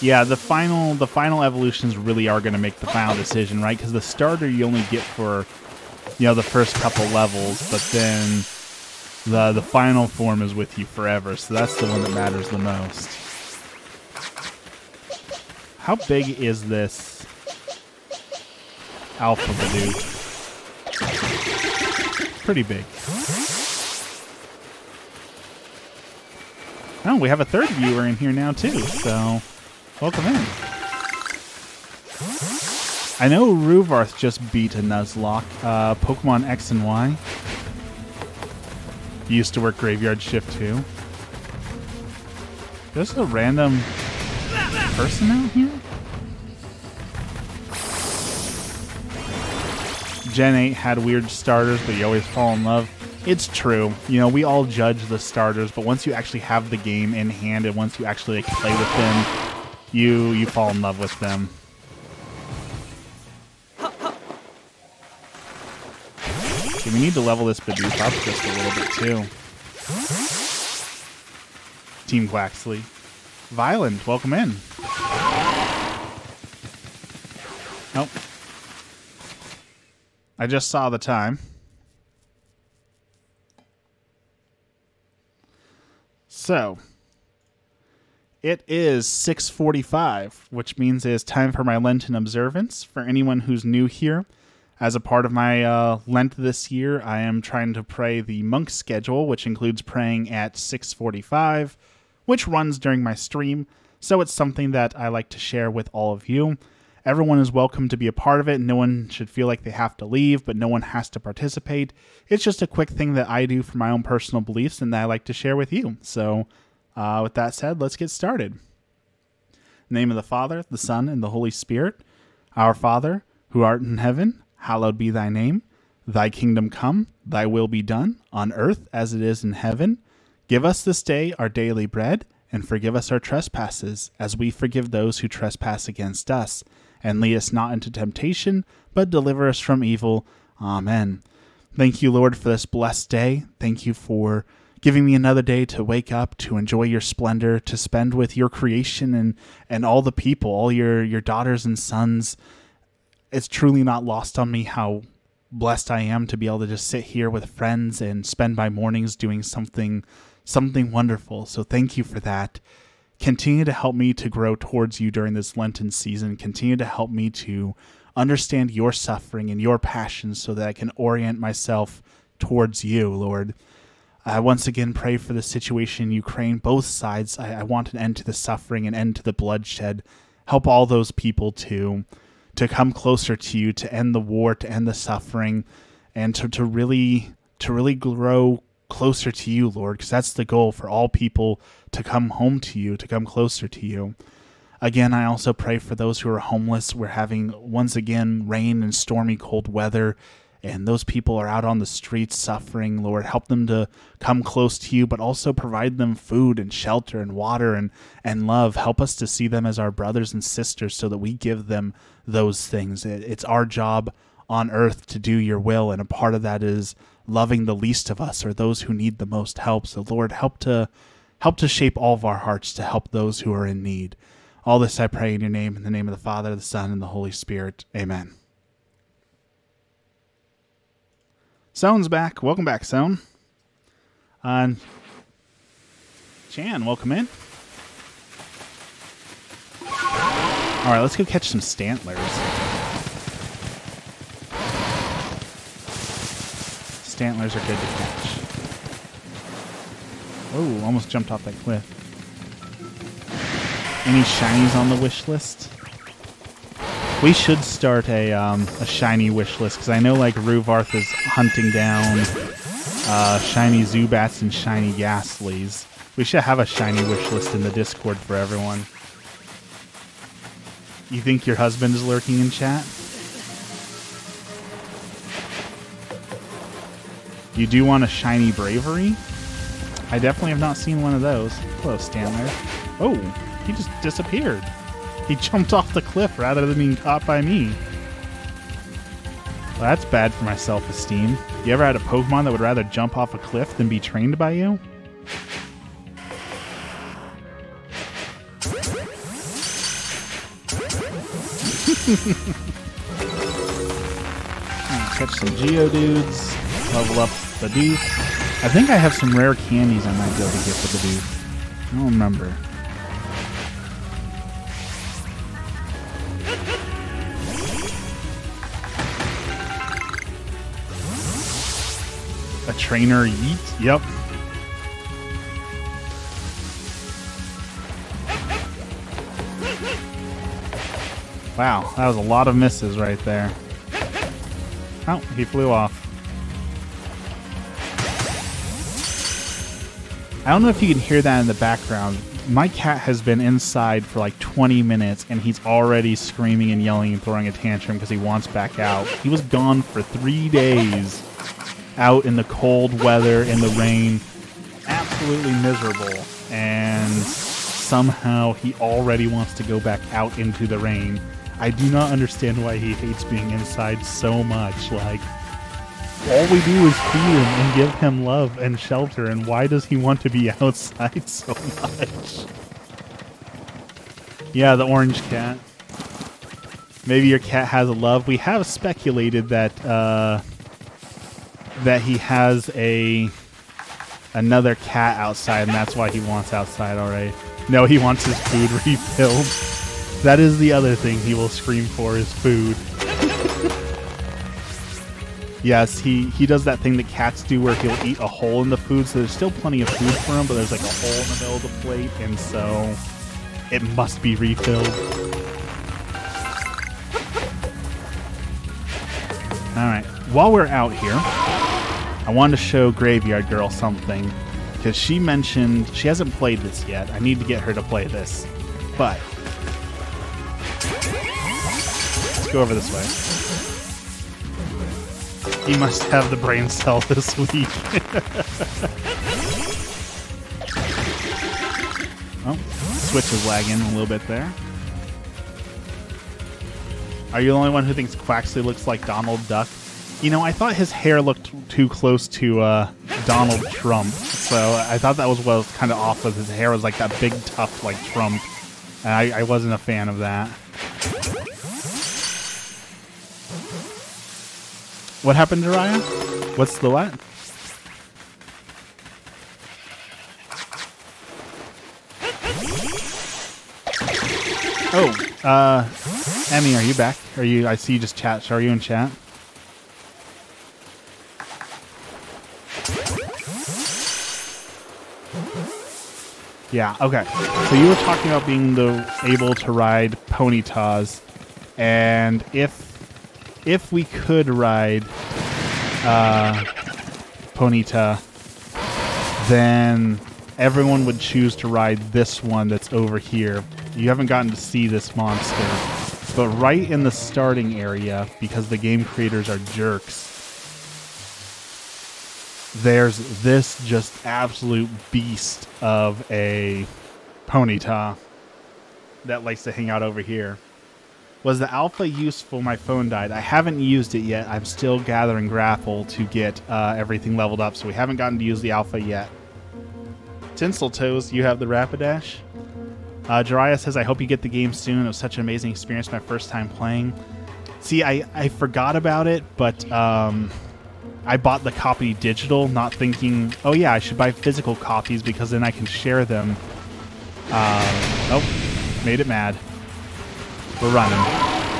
Yeah, the final evolutions really are going to make the final decision, right? Because the starter you only get for, you know, the first couple levels, but then the final form is with you forever, so that's the one that matters the most. How big is this Alpha Bidoof? Pretty big. Oh, we have a third viewer in here now too, so welcome in. I know Ruvarth just beat a Nuzlocke. Pokemon X and Y. He used to work graveyard shift too. There's a random person out here? Gen 8 had weird starters, but you always fall in love. It's true. You know, we all judge the starters, but once you actually have the game in hand and once you actually like, play with them, you fall in love with them. Okay, we need to level this Bidoof up just a little bit too. Team Quaxley. Violent, welcome in. Nope. I just saw the time. So, it is 6:45, which means it is time for my Lenten observance. For anyone who's new here, as a part of my Lent this year, I am trying to pray the monk schedule, which includes praying at 6:45, which runs during my stream. So it's something that I like to share with all of you. Everyone is welcome to be a part of it. No one should feel like they have to leave, but no one has to participate. It's just a quick thing that I do for my own personal beliefs and that I like to share with you. So with that said, let's get started. In the name of the Father, the Son, and the Holy Spirit. Our Father, who art in heaven, hallowed be thy name. Thy kingdom come, thy will be done, on earth as it is in heaven. Give us this day our daily bread, and forgive us our trespasses, as we forgive those who trespass against us. And lead us not into temptation, but deliver us from evil. Amen. Thank you, Lord, for this blessed day. Thank you for giving me another day to wake up, to enjoy your splendor, to spend with your creation and all the people, all your daughters and sons. It's truly not lost on me how blessed I am to be able to just sit here with friends and spend my mornings doing something wonderful. So thank you for that. Continue to help me to grow towards you during this Lenten season. Continue to help me to understand your suffering and your passions so that I can orient myself towards you, Lord. I once again pray for the situation in Ukraine, both sides. I want an end to the suffering, an end to the bloodshed. Help all those people to come closer to you, to end the war, to end the suffering, and to really grow closer to you, Lord, because that's the goal, for all people to come home to you, to come closer to you. Again, I also pray for those who are homeless. We're having, once again, rain and stormy cold weather, and those people are out on the streets suffering. Lord, help them to come close to you, but also provide them food and shelter and water and love. Help us to see them as our brothers and sisters so that we give them those things. It's our job on earth to do your will, and a part of that is loving the least of us, or those who need the most help. So Lord, help to shape all of our hearts to help those who are in need. All this I pray in your name, in the name of the Father, the Son, and the Holy Spirit. Amen. Sone's back. Welcome back, Sone. Chan, welcome in. All right, let's go catch some Stantlers. Stantlers are good to catch. Oh, almost jumped off that cliff. Any shinies on the wish list? We should start a shiny wish list, because I know like Ruvarth is hunting down shiny Zubats and shiny Ghastlies. We should have a shiny wish list in the Discord for everyone. You think your husband is lurking in chat? You do want a shiny Bravery? I definitely have not seen one of those. Hello, Stanley. Oh, he just disappeared. He jumped off the cliff rather than being caught by me. Well, that's bad for my self-esteem. You ever had a Pokemon that would rather jump off a cliff than be trained by you? Catch some Geodudes. Level up Bidoof. I think I have some rare candies I might be able to get for Bidoof. I don't remember. A trainer yeet? Yep. Wow, that was a lot of misses right there. Oh, he flew off. I don't know if you can hear that in the background. My cat has been inside for like 20 minutes and he's already screaming and yelling and throwing a tantrum because he wants back out. He was gone for 3 days. Out in the cold weather, in the rain, absolutely miserable, and somehow he already wants to go back out into the rain. I do not understand why he hates being inside so much. Like, all we do is feed him and give him love and shelter, and why does he want to be outside so much? Yeah, the orange cat. Maybe your cat has a love. We have speculated that that he has another cat outside, and that's why he wants outside already. No, he wants his food refilled. That is the other thing he will scream for, is food. Yes, he does that thing that cats do where he'll eat a hole in the food, so there's still plenty of food for him, but there's like a hole in the middle of the plate, and so it must be refilled. Alright, while we're out here, I wanted to show Graveyard Girl something, because she mentioned she hasn't played this yet. I need to get her to play this. But let's go over this way. He must have the brain cell this week. Oh, Switch is lagging a little bit there. Are you the only one who thinks Quaxley looks like Donald Duck? You know, I thought his hair looked too close to Donald Trump, so I thought that was what was kind of off with his hair. Was like that big tuft like Trump, and I wasn't a fan of that. What happened, Jiraiya? What's the what? Oh, Emmy, are you back? Are you? I see you just chat. So are you in chat? Yeah. Okay. So you were talking about being able to ride Ponytas, and if we could ride Ponyta, then everyone would choose to ride this one that's over here. You haven't gotten to see this monster, but right in the starting area, because the game creators are jerks, there's this just absolute beast of a Ponyta that likes to hang out over here. Was the alpha useful? My phone died. I haven't used it yet. I'm still gathering grapple to get everything leveled up, so we haven't gotten to use the alpha yet. Tinseltoes, you have the Rapidash? Jiraiya says, I hope you get the game soon. It was such an amazing experience my first time playing. See, I forgot about it, but I bought the copy digital, not thinking, oh yeah, I should buy physical copies because then I can share them. Oh, made it mad. We're running.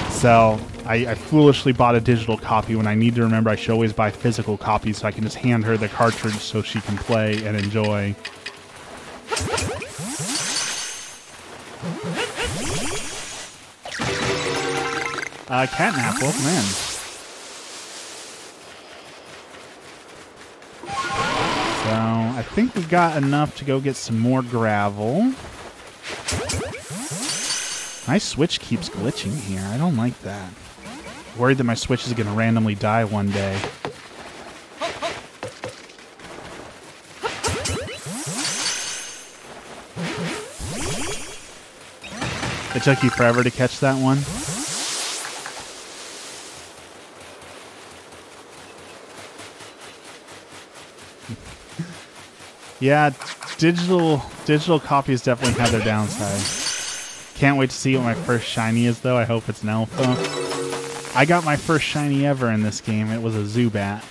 So I foolishly bought a digital copy when I need to remember I should always buy physical copies so I can just hand her the cartridge so she can play and enjoy. Catnap, welcome in. So I think we've got enough to go get some more gravel. My Switch keeps glitching here. I don't like that. Worried that my Switch is going to randomly die one day. It took you forever to catch that one? Yeah, digital copies definitely have their downside. Can't wait to see what my first shiny is, though. I hope it's an alpha. I got my first shiny ever in this game. It was a Zubat.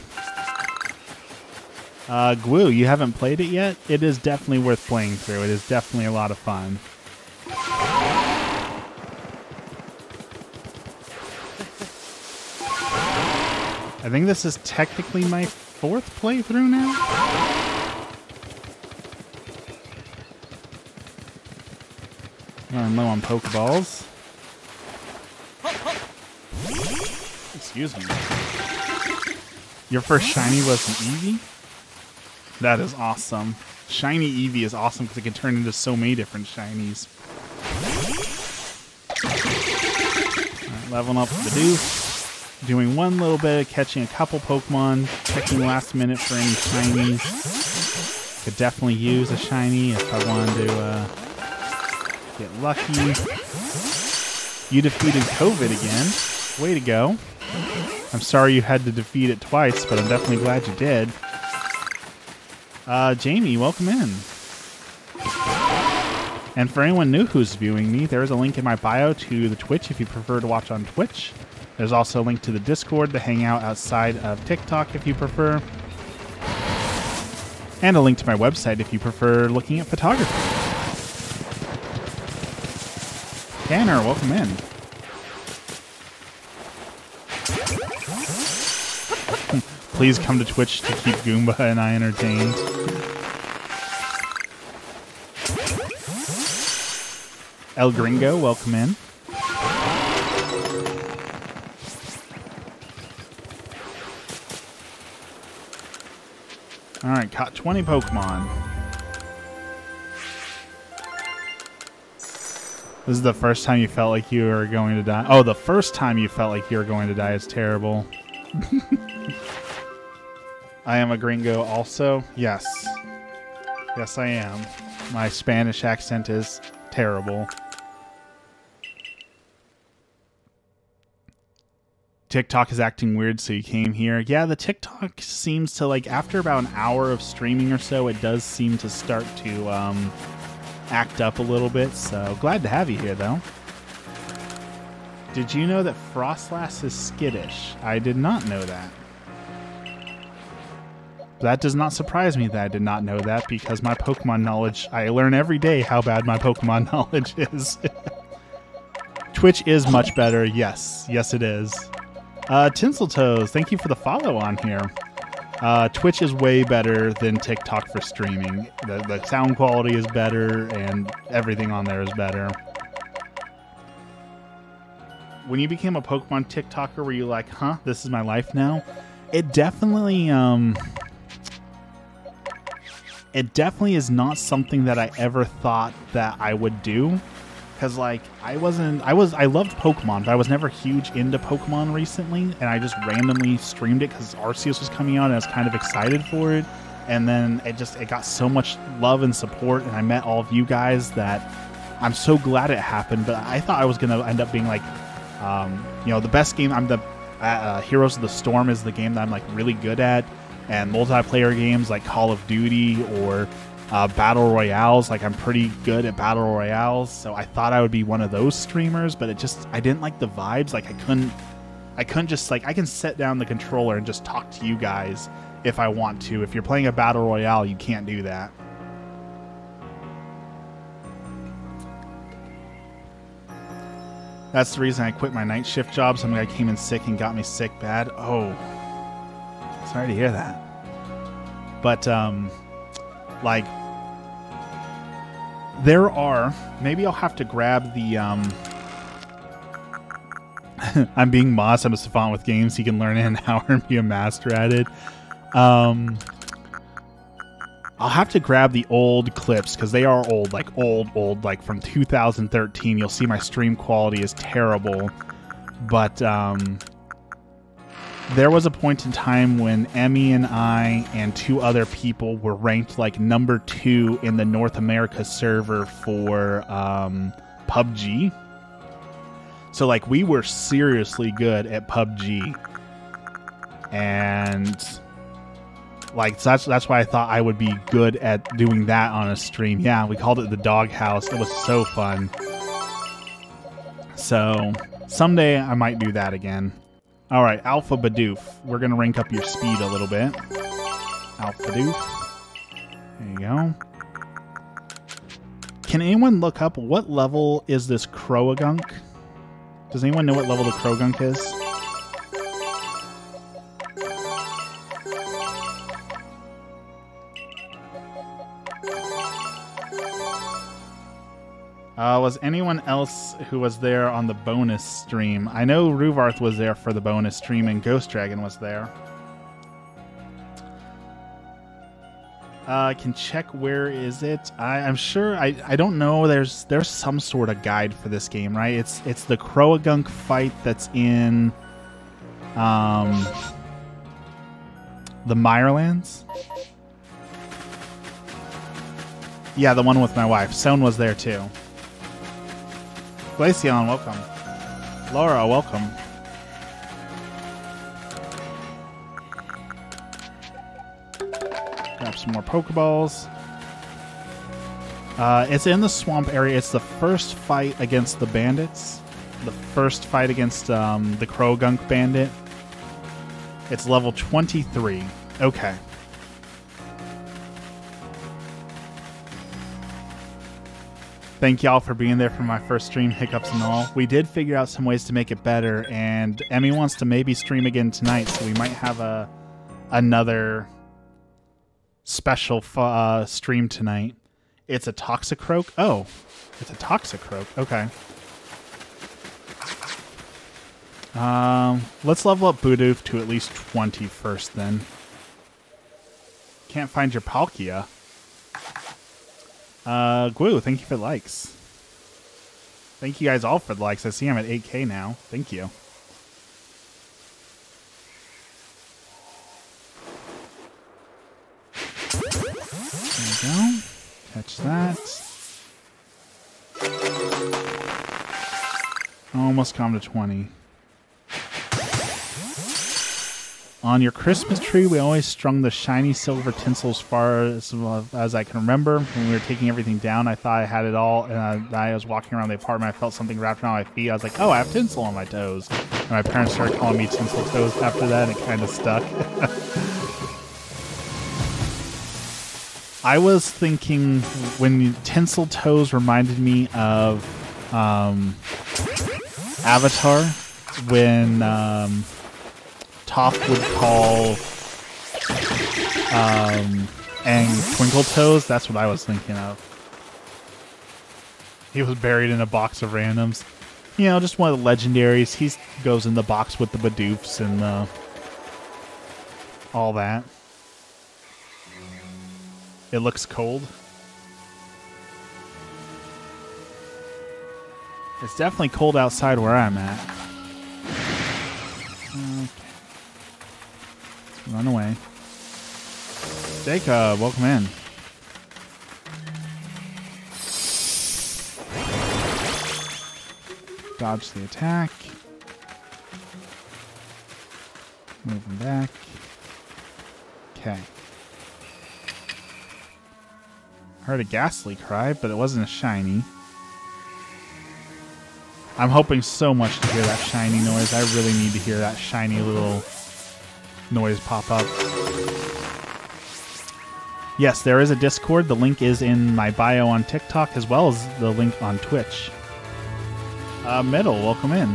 Gwoo, you haven't played it yet? It is definitely worth playing through. It is definitely a lot of fun. I think this is technically my 4th playthrough now. I'm low on Pokeballs. Excuse me. Your first shiny was an Eevee? That is awesome. Shiny Eevee is awesome because it can turn into so many different shinies. Alright, leveling up Bidoofs. Doing one little bit of catching a couple Pokemon. Checking last minute for any shinies. Could definitely use a shiny if I wanted to get lucky. You defeated COVID again. Way to go. I'm sorry you had to defeat it twice, but I'm definitely glad you did. Jamie, welcome in. And for anyone new who's viewing me, there is a link in my bio to the Twitch if you prefer to watch on Twitch. There's also a link to the Discord to hang out outside of TikTok if you prefer. And a link to my website if you prefer looking at photography. Tanner, welcome in. Please come to Twitch to keep Goomba and I entertained. El Gringo, welcome in. Alright, caught 20 Pokemon. This is the first time you felt like you were going to die. Oh, the first time you felt like you were going to die is terrible. I am a gringo also. Yes. Yes, I am. My Spanish accent is terrible. TikTok is acting weird, so you came here. Yeah, the TikTok seems to, like, after about an hour of streaming or so, it does seem to start to act up a little bit. So glad to have you here, though. Did you know that Frostlass is skittish? I did not know that. That does not surprise me that I did not know that, because my Pokemon knowledge, I learn every day how bad my Pokemon knowledge is. Twitch is much better. Yes. Yes, it is. Tinseltoes, thank you for the follow on here. Twitch is way better than TikTok for streaming. The sound quality is better, and everything on there is better. When you became a Pokemon TikToker, were you like, huh, this is my life now? It definitely is not something that I ever thought that I would do. Because, like, I loved Pokemon, but I was never huge into Pokemon recently, and I just randomly streamed it because Arceus was coming out, and I was kind of excited for it. And then it got so much love and support, and I met all of you guys that I'm so glad it happened. But I thought I was going to end up being, like, the best game. Heroes of the Storm is the game that I'm, like, really good at. And multiplayer games like Call of Duty or Battle Royales, like, I'm pretty good at Battle Royales. So I thought I would be one of those streamers, but I didn't like the vibes. Like, I couldn't just, like, I can set down the controller and just talk to you guys if I want to. If you're playing a Battle Royale, you can't do that. That's the reason I quit my night shift job. Some guy came in sick and got me sick bad. Oh, sorry to hear that. But, like, there are... Maybe I'll have to grab the, I'm being Moss. I'm a savant with games. He can learn in an hour and be a master at it. I'll have to grab the old clips, because they are old, like like from 2013. You'll see my stream quality is terrible. But there was a point in time when Emmy and I and 2 other people were ranked like number 2 in the North America server for PUBG. So, like, we were seriously good at PUBG. And, like, that's why I thought I would be good at doing that on a stream. Yeah, we called it the Doghouse. It was so fun. So, someday I might do that again. Alright, Alpha Bidoof. We're going to rank up your speed a little bit. Alpha Bidoof. There you go. Can anyone look up what level is this Croagunk? Does anyone know what level the Croagunk is? Was anyone else who was there on the bonus stream? I know Ruvarth was there for the bonus stream, and Ghost Dragon was there. I can check where is it. I'm sure. I don't know. There's some sort of guide for this game, right? It's the Croagunk fight that's in the Mirelands. Yeah, the one with my wife. Stone was there too. Glaceon, welcome. Laura, welcome. Grab some more Pokeballs. It's in the swamp area. It's the first fight against the bandits. The first fight against the Croagunk bandit. It's level 23. Okay. Thank y'all for being there for my first stream, hiccups and all. We did figure out some ways to make it better, and Emmy wants to maybe stream again tonight, so we might have another special stream tonight. It's a Toxicroak? Oh, it's a Toxicroak. Okay. Let's level up Bidoof to at least 20 first, then. Can't find your Palkia. Glue, thank you for the likes. Thank you guys all for the likes. I see I'm at 8K now. Thank you. There we go. Catch catch that. Almost come to 20. On your Christmas tree, we always strung the shiny silver tinsel as far as I can remember. When we were taking everything down, I thought I had it all, and I was walking around the apartment. I felt something wrapped around my feet. I was like, oh, I have tinsel on my toes. And my parents started calling me tinsel toes after that, and it kind of stuck. I was thinking when tinsel toes reminded me of Avatar, when Toph would call Aang Twinkle Toes. That's what I was thinking of. He was buried in a box of randoms. You know, just one of the legendaries. He goes in the box with the Bidoofs and all that. It looks cold. It's definitely cold outside where I'm at. Okay. Let's run away. Jacob, welcome in. Dodge the attack. Move him back. Okay. Heard a ghastly cry, but it wasn't a shiny. I'm hoping so much to hear that shiny noise. I really need to hear that shiny little noise pop up. Yes, there is a Discord. The link is in my bio on TikTok, as well as the link on Twitch. Middle, welcome in.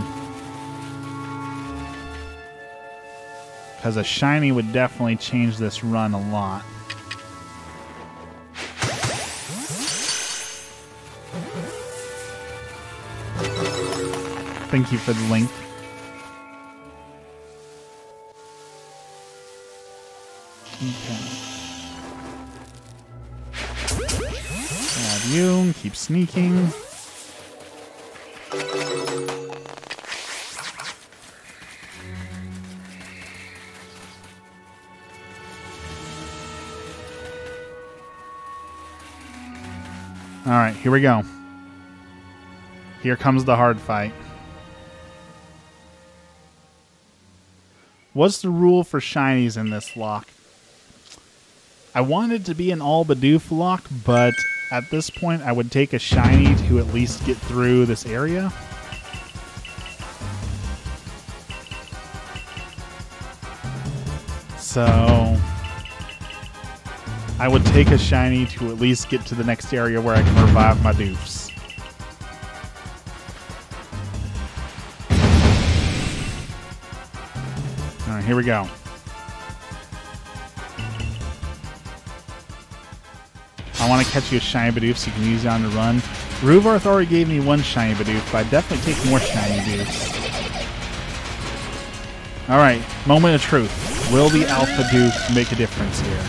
Because a shiny would definitely change this run a lot. Thank you for the link. Okay. Grab you, keep sneaking. Alright, here we go. Here comes the hard fight. What's the rule for shinies in this lock? I want it to be an all Bidoof lock, but at this point I would take a shiny to at least get through this area. So I would take a shiny to at least get to the next area where I can revive my Doofs. Alright, here we go. I want to catch you a shiny Bidoof so you can use it on the run. Ruvarth already gave me one shiny Bidoof, but I'd definitely take more shiny Bidoofs. Alright, moment of truth. Will the Alpha Doof make a difference here?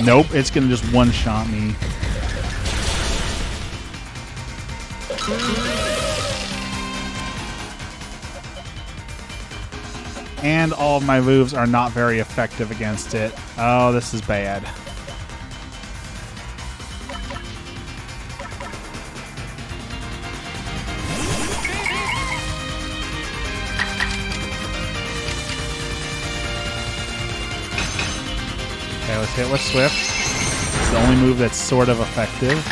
Nope, it's going to just one-shot me. And all of my moves are not very effective against it. Oh, this is bad. Okay, let's hit with Swift. It's the only move that's sort of effective.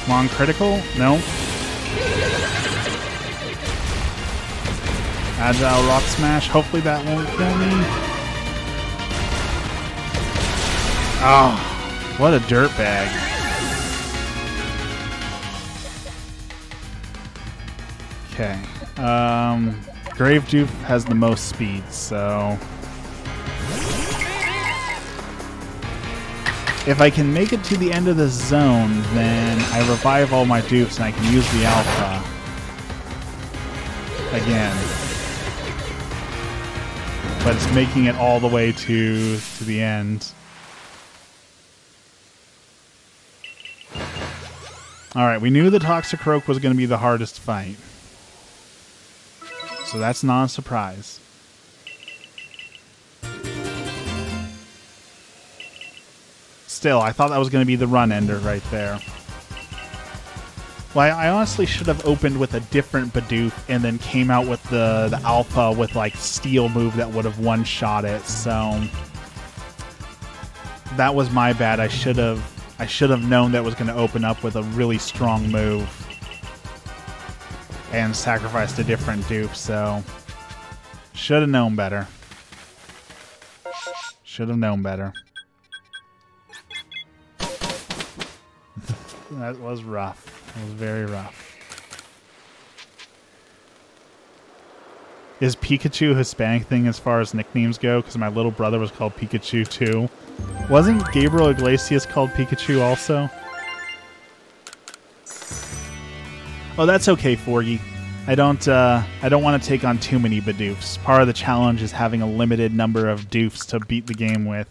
Come on, critical? No. Agile Rock Smash. Hopefully that won't kill me. Oh, what a dirtbag. Okay. Grave Doof has the most speed, so if I can make it to the end of the zone, then I revive all my Doofs and I can use the Alpha again. But it's making it all the way to the end. Alright, we knew the Toxicroak was going to be the hardest fight. So that's not a surprise. Still, I thought that was going to be the run ender right there. Well, I honestly should have opened with a different Bidoof and then came out with the alpha with like steel move that would have one-shot it. So that was my bad. I should have known that was going to open up with a really strong move and sacrificed a different dupe. So should have known better. Should have known better. That was rough. It was very rough. Is Pikachu a Hispanic thing as far as nicknames go? Because my little brother was called Pikachu too. Wasn't Gabriel Iglesias called Pikachu also? Oh, that's okay, Forgy. I don't want to take on too many Bidoofs. Part of the challenge is having a limited number of doofs to beat the game with.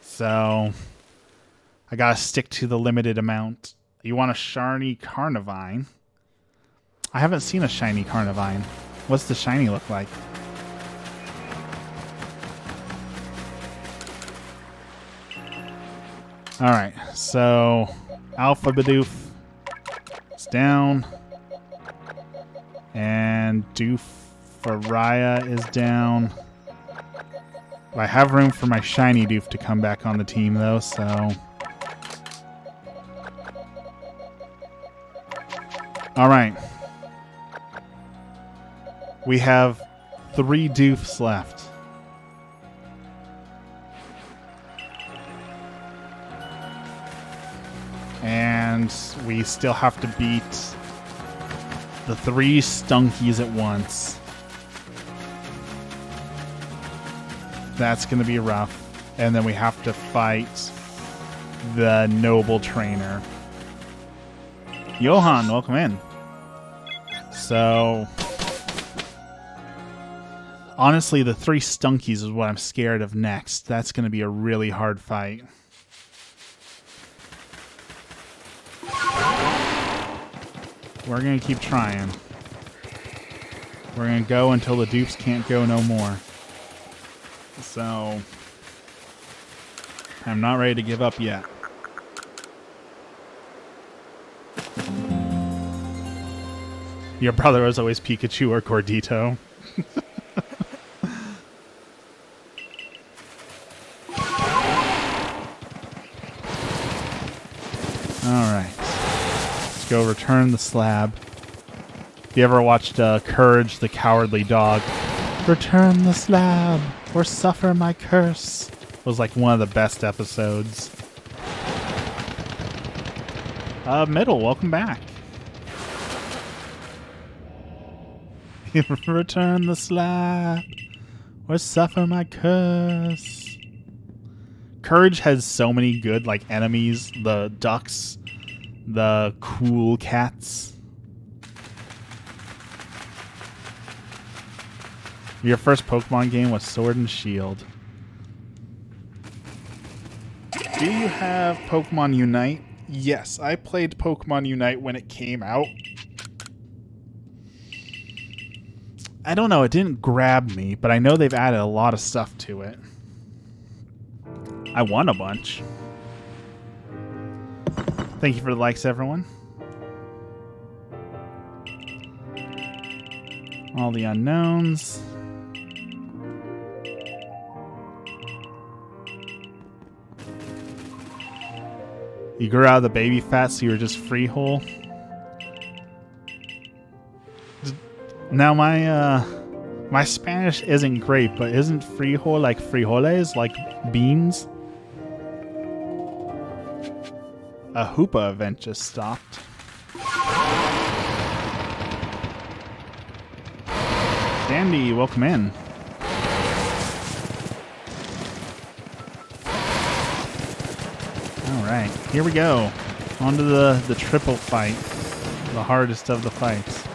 So I gotta stick to the limited amount. You want a shiny Carnivine? I haven't seen a shiny Carnivine. What's the shiny look like? Alright, so Alpha Bidoof is down. And Doofariah is down. I have room for my shiny Doof to come back on the team though, so... Alright. We have 3 Doofs left. And we still have to beat the 3 Stunkies at once. That's going to be rough. And then we have to fight the Noble Trainer. Johan, welcome in. So, honestly, the 3 Stunkies is what I'm scared of next. That's going to be a really hard fight. We're going to keep trying. We're going to go until the dupes can't go no more. So, I'm not ready to give up yet. Your brother was always Pikachu or Gordito. Alright. Let's go return the slab. If you ever watched Courage the Cowardly Dog, return the slab or suffer my curse, was like one of the best episodes. Middle, welcome back. Return the slab or suffer my curse. Courage has so many good like enemies. The ducks, the cool cats. Your first Pokemon game was Sword and Shield. Do you have Pokemon Unite? Yes, I played Pokemon Unite when it came out. I don't know, it didn't grab me, but I know they've added a lot of stuff to it. I won a bunch. Thank you for the likes, everyone. All the unknowns. You grew out of the baby fat, so you were just free-hole. Now my Spanish isn't great, but isn't frijol like frijoles, like beans? A Hoopa event just stopped. Dandy, welcome in. Alright, here we go. On to the triple fight. The hardest of the fights.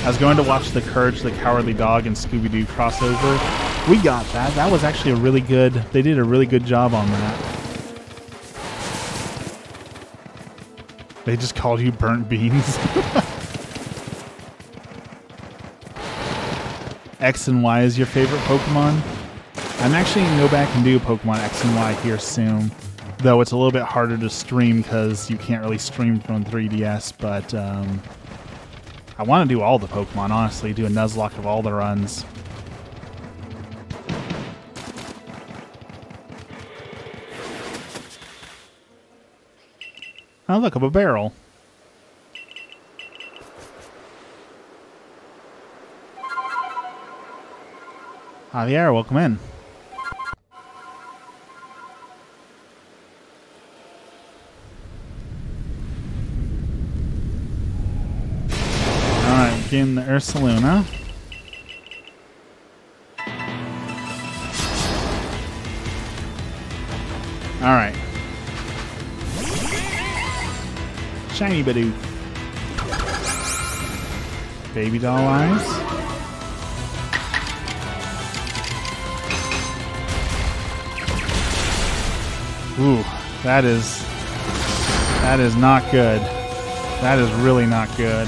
I was going to watch the Courage the Cowardly Dog and Scooby-Doo crossover. We got that. That was actually a really good... They did a really good job on that. They just called you burnt beans. X and Y is your favorite Pokemon. I'm actually going to go back and do Pokemon X and Y here soon. Though it's a little bit harder to stream because you can't really stream from 3DS. But I want to do all the Pokemon, honestly. Do a Nuzlocke of all the runs. Oh, look, up a barrel. Javier, welcome in. Alright, getting the Ursaluna. Alright. Shiny Bidoof. Baby doll eyes. Ooh, that is not good. That is really not good.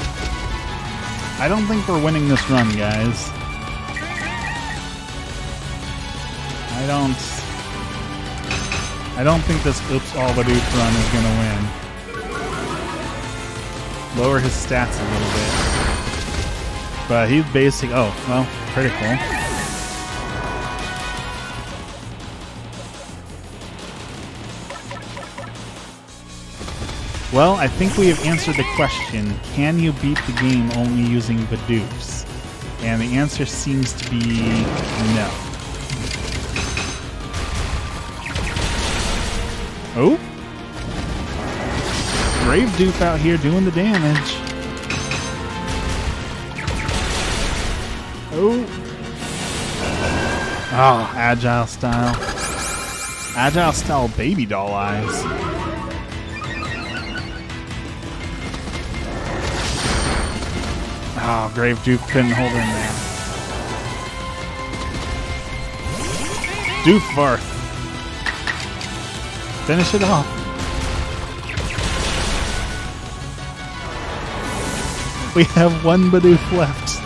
I don't think we're winning this run, guys. I don't think this Oops All Bidoof run is gonna win. Lower his stats a little bit. But he's basic. Oh, well, critical. Well, I think we have answered the question, can you beat the game only using Bidoofs? And the answer seems to be no. Oh? Brave Doof out here doing the damage. Oh. Oh, agile style. Agile style baby doll eyes. Oh, Grave Doof couldn't hold her in there. Doofvarth. Finish it off. We have one Bidoof left.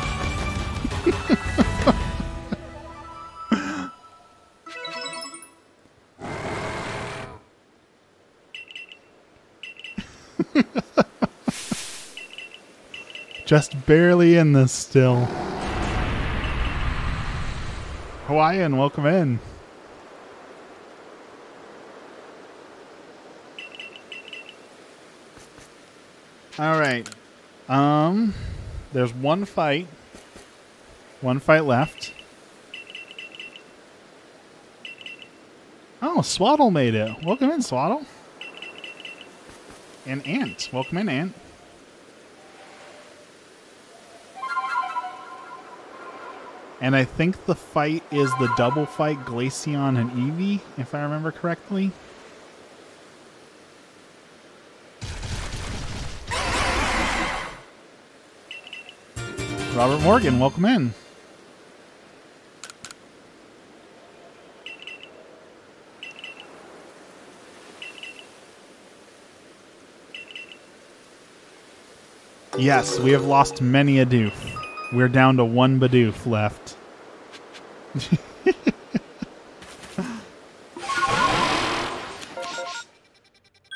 Just barely in this still. Hawaiian, welcome in. All right. There's one fight. One fight left. Oh, Swaddle made it. Welcome in, Swaddle. And Ant. Welcome in, Ant. And I think the fight is the double fight, Glaceon and Eevee, if I remember correctly. Robert Morgan, welcome in. Yes, we have lost many a Doof. We're down to one Bidoof left.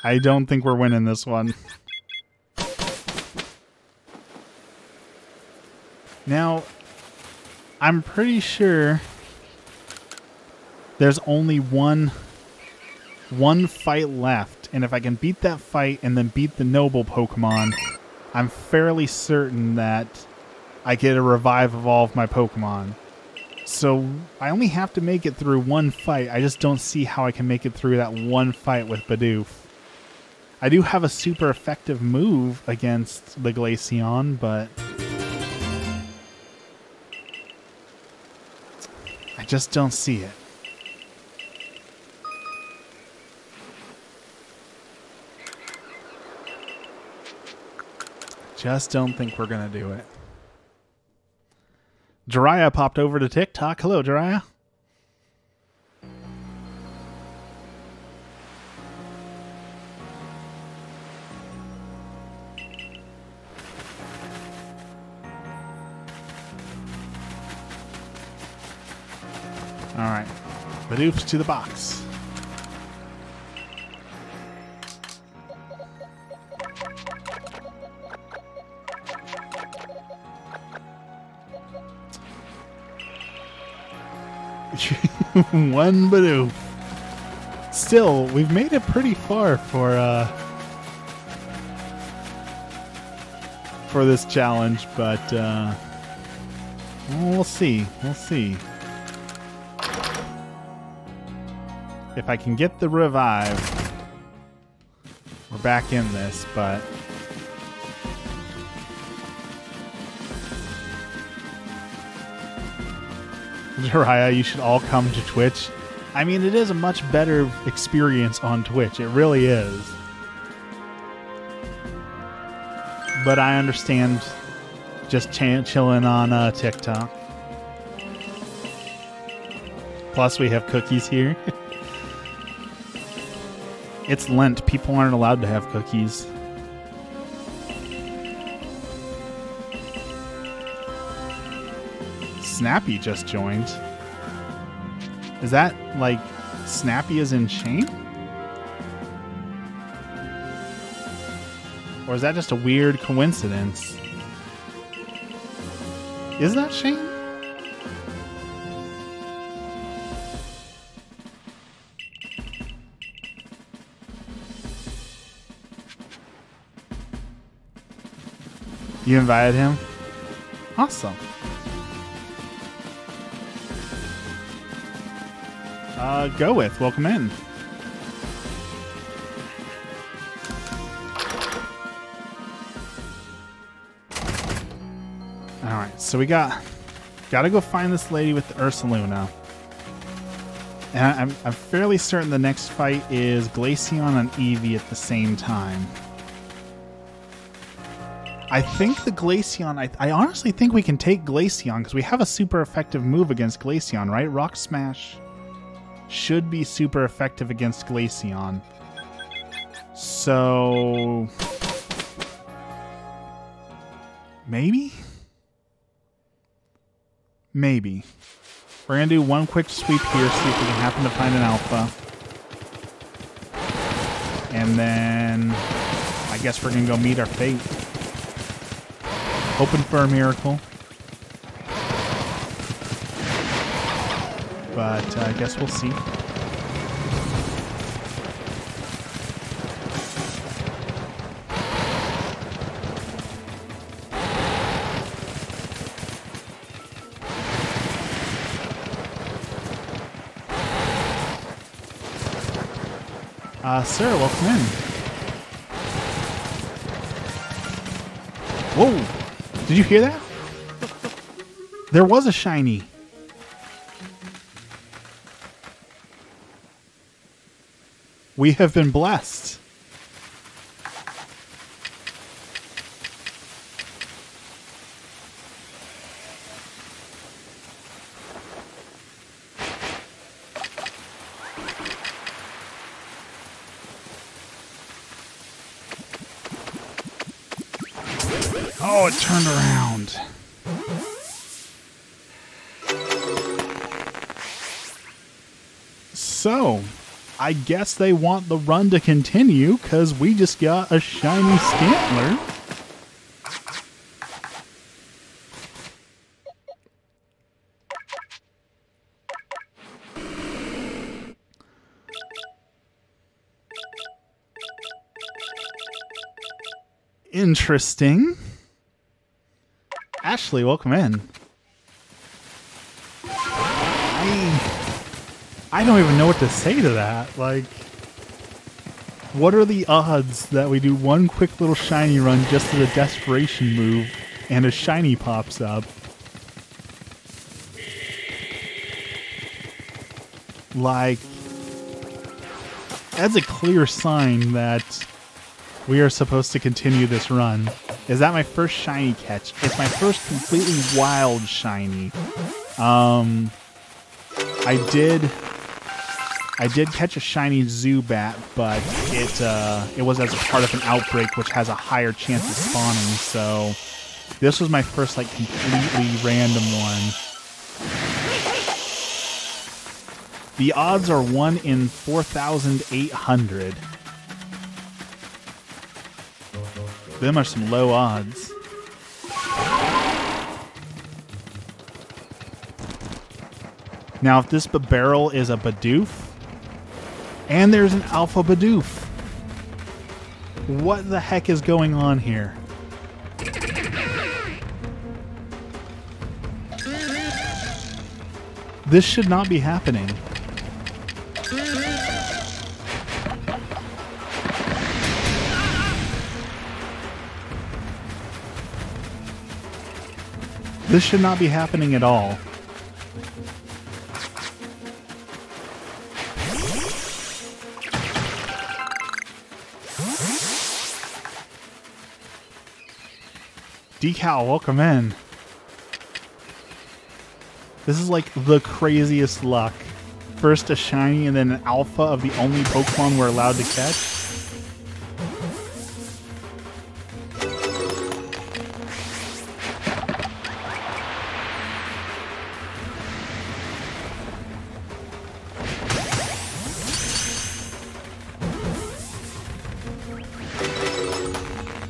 I don't think we're winning this one. Now, I'm pretty sure there's only one fight left, and if I can beat that fight and then beat the noble Pokemon, I'm fairly certain that I get a revive of all of my Pokemon. So I only have to make it through one fight. I just don't see how I can make it through that one fight with Bidoof. I do have a super effective move against the Glaceon, but I just don't see it. Just don't think we're going to do it. Jiraiya popped over to TikTok. Hello, Jiraiya. Alright. Bidoofs to the box. One Bidoof. Still, we've made it pretty far for this challenge, but we'll see. We'll see. If I can get the revive, we're back in this, but Jiraiya, you should all come to Twitch. I mean, it is a much better experience on Twitch. It really is. But I understand just chilling on TikTok. Plus, we have cookies here. It's Lent. People aren't allowed to have cookies. Snappy just joined. Is that like Snappy is in Shane? Or is that just a weird coincidence? Is that Shane? You invited him? Awesome. Go with. Welcome in. Alright, so we gotta go find this lady with the Ursaluna. And I'm fairly certain the next fight is Glaceon and Eevee at the same time. I think the Glaceon... I honestly think we can take Glaceon because we have a super effective move against Glaceon, right? Rock Smash should be super effective against Glaceon. So... maybe? Maybe. We're going to do one quick sweep here, see if we can happen to find an alpha. And then I guess we're going to go meet our fate. Hoping for a miracle. But I guess we'll see. Sir, welcome in. Whoa! Did you hear that? There was a shiny. We have been blessed. Oh, it turned around. So, I guess they want the run to continue because we just got a shiny Scantler. Interesting. Ashley, welcome in. I don't even know what to say to that. Like, what are the odds that we do one quick little shiny run just as a desperation move and a shiny pops up? Like, that's a clear sign that we are supposed to continue this run. Is that my first shiny catch? It's my first completely wild shiny. I did catch a shiny Zubat, but it was as a part of an outbreak, which has a higher chance of spawning. So this was my first like completely random one. The odds are 1 in 4,800. Them are some low odds. Now, if this barrel is a Bidoof, and there's an alpha Bidoof, what the heck is going on here? This should not be happening. This should not be happening at all. Decal, welcome in. This is like the craziest luck. First a shiny and then an alpha of the only Pokemon we're allowed to catch.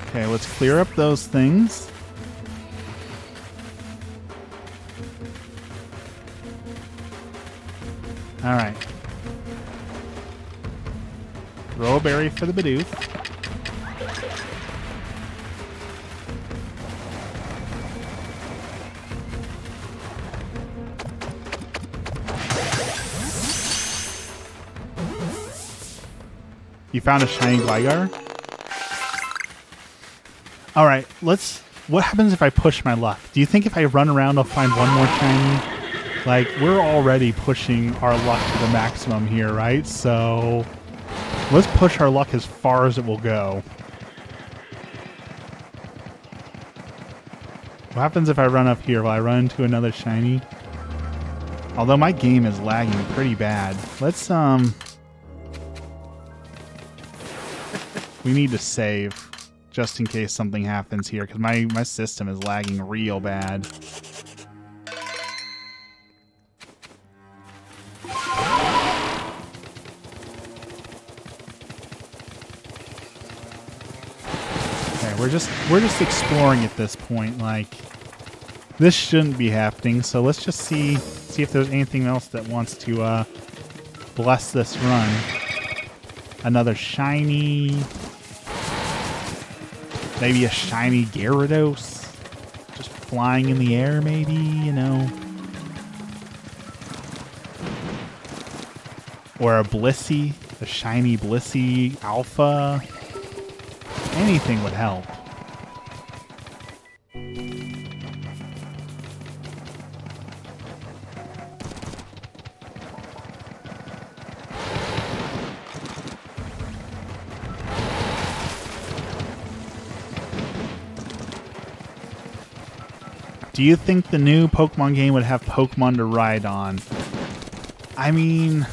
Okay, let's clear up those things. Alright. Throw a berry for the Bidoof. You found a shiny Gligar? Alright, let's... What happens if I push my luck? Do you think if I run around I'll find one more shiny? Like, we're already pushing our luck to the maximum here, right? So, let's push our luck as far as it will go. What happens if I run up here? Will I run into another shiny? Although my game is lagging pretty bad. Let's, we need to save, just in case something happens here, because my system is lagging real bad. We're just exploring at this point. Like, this shouldn't be happening. So let's just see if there's anything else that wants to bless this run. Another shiny, maybe a shiny Gyarados, just flying in the air, maybe, you know, or a Blissey, a shiny Blissey Alpha. Anything would help. Do you think the new Pokemon game would have Pokemon to ride on? I mean,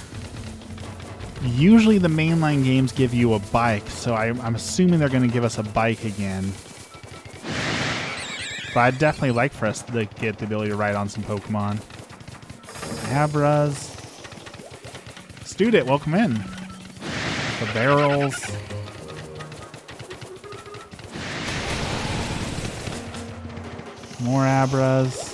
usually the mainline games give you a bike, so I'm assuming they're going to give us a bike again. But I'd definitely like for us to get the ability to ride on some Pokemon. Abras. Student, welcome in. The barrels. More Abras.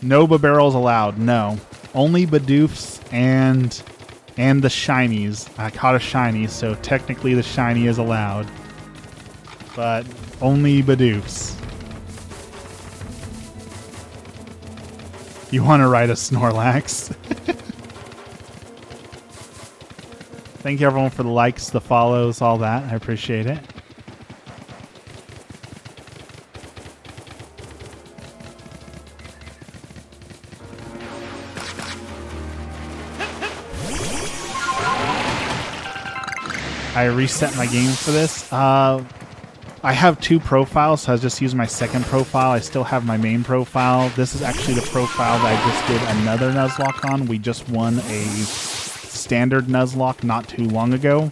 No barrels allowed. No, only Bidoofs and the shinies. I caught a shiny, so technically the shiny is allowed, but only Bidoofs. You want to ride a Snorlax? Thank you everyone for the likes, the follows, all that. I appreciate it. I reset my game for this. I have two profiles, so I just used my second profile. I still have my main profile. This is actually the profile that I just did another Nuzlocke on. We just won a standard Nuzlocke not too long ago,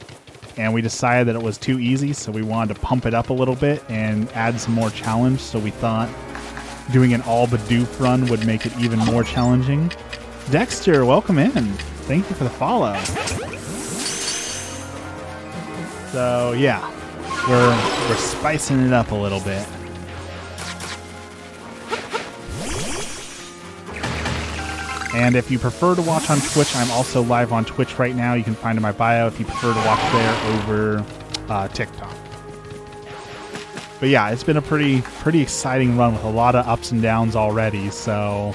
and we decided that it was too easy, so we wanted to pump it up a little bit and add some more challenge. So we thought doing an all Bidoof run would make it even more challenging. Dexter, welcome in. Thank you for the follow. So yeah, we're spicing it up a little bit. And if you prefer to watch on Twitch, I'm also live on Twitch right now. You can find in my bio if you prefer to watch there over TikTok. But yeah, it's been a pretty exciting run with a lot of ups and downs already. So,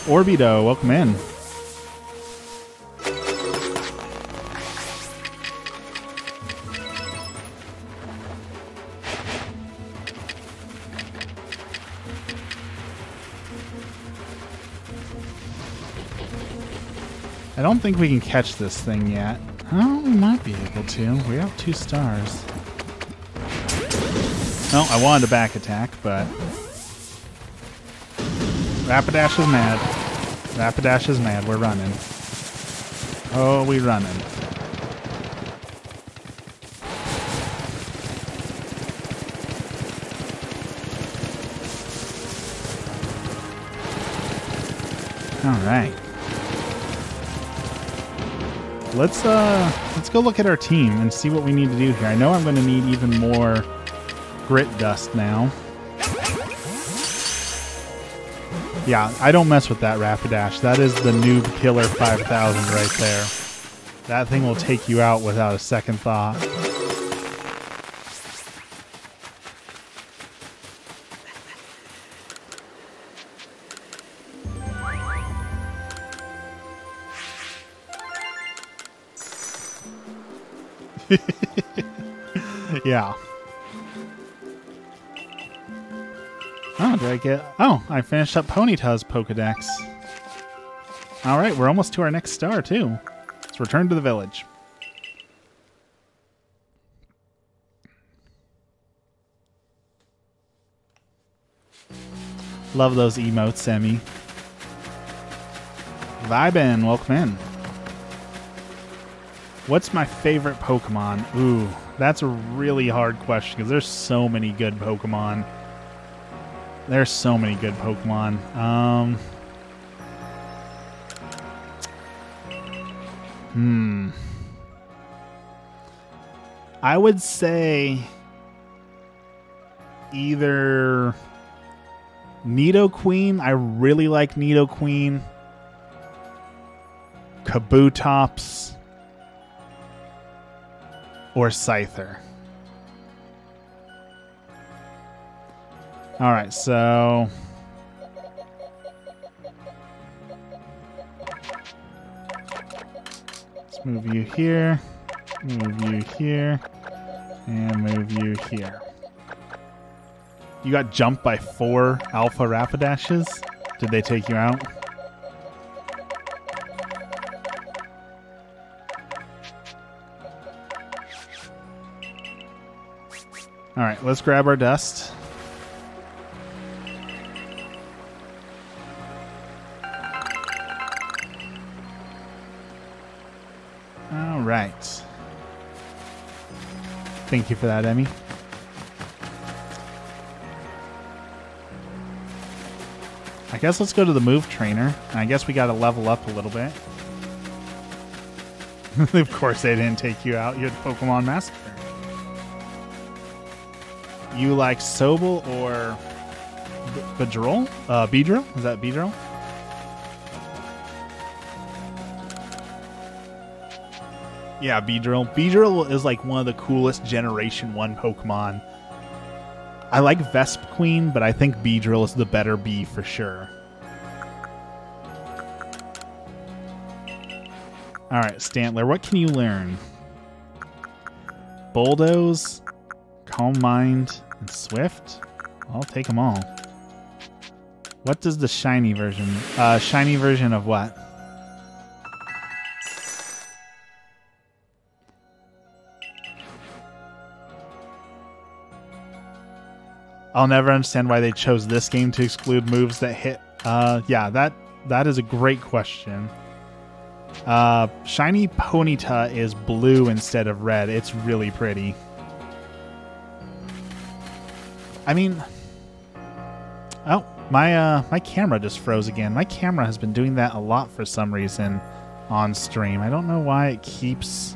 Orbido, welcome in. I don't think we can catch this thing yet. Oh, we might be able to. We have 2 stars. Oh, I wanted a back attack, but Rapidash is mad. Rapidash is mad. We're running. Oh, we running. All right. Let's go look at our team and see what we need to do here. I know I'm going to need even more grit dust now. Yeah, I don't mess with that Rapidash. That is the noob killer 5000 right there. That thing will take you out without a second thought. Yeah. Oh, did I get... Oh, I finished up Ponyta's Pokedex. Alright, we're almost to our next star, too. Let's return to the village. Love those emotes, Emmy. Vibin, welcome in. What's my favorite Pokemon? Ooh, that's a really hard question because there's so many good Pokemon. There's so many good Pokemon. I would say either Nidoqueen. I really like Nidoqueen. Kabutops. Or Scyther. Alright, so... let's move you here, move you here, and move you here. You got jumped by 4 Alpha Rapidashes? Did they take you out? Alright, let's grab our dust. Alright. Thank you for that, Emmy. I guess let's go to the move trainer. I guess we gotta level up a little bit. Of course they didn't take you out. You're the Pokemon Massacre. You like Sobel or Beedrill? Beedrill? Is that Beedrill? Yeah, Beedrill. Beedrill is like one of the coolest Generation 1 Pokemon. I like Vespiquen, but I think Beedrill is the better bee for sure. Alright, Stantler, what can you learn? Bulldoze, Calm Mind, and Swift? I'll take them all. What does the shiny version... shiny version of what? I'll never understand why they chose this game to exclude moves that hit. Yeah, that is a great question. Shiny Ponyta is blue instead of red. It's really pretty. I mean... Oh, my camera just froze again. My camera has been doing that a lot for some reason on stream. I don't know why it keeps...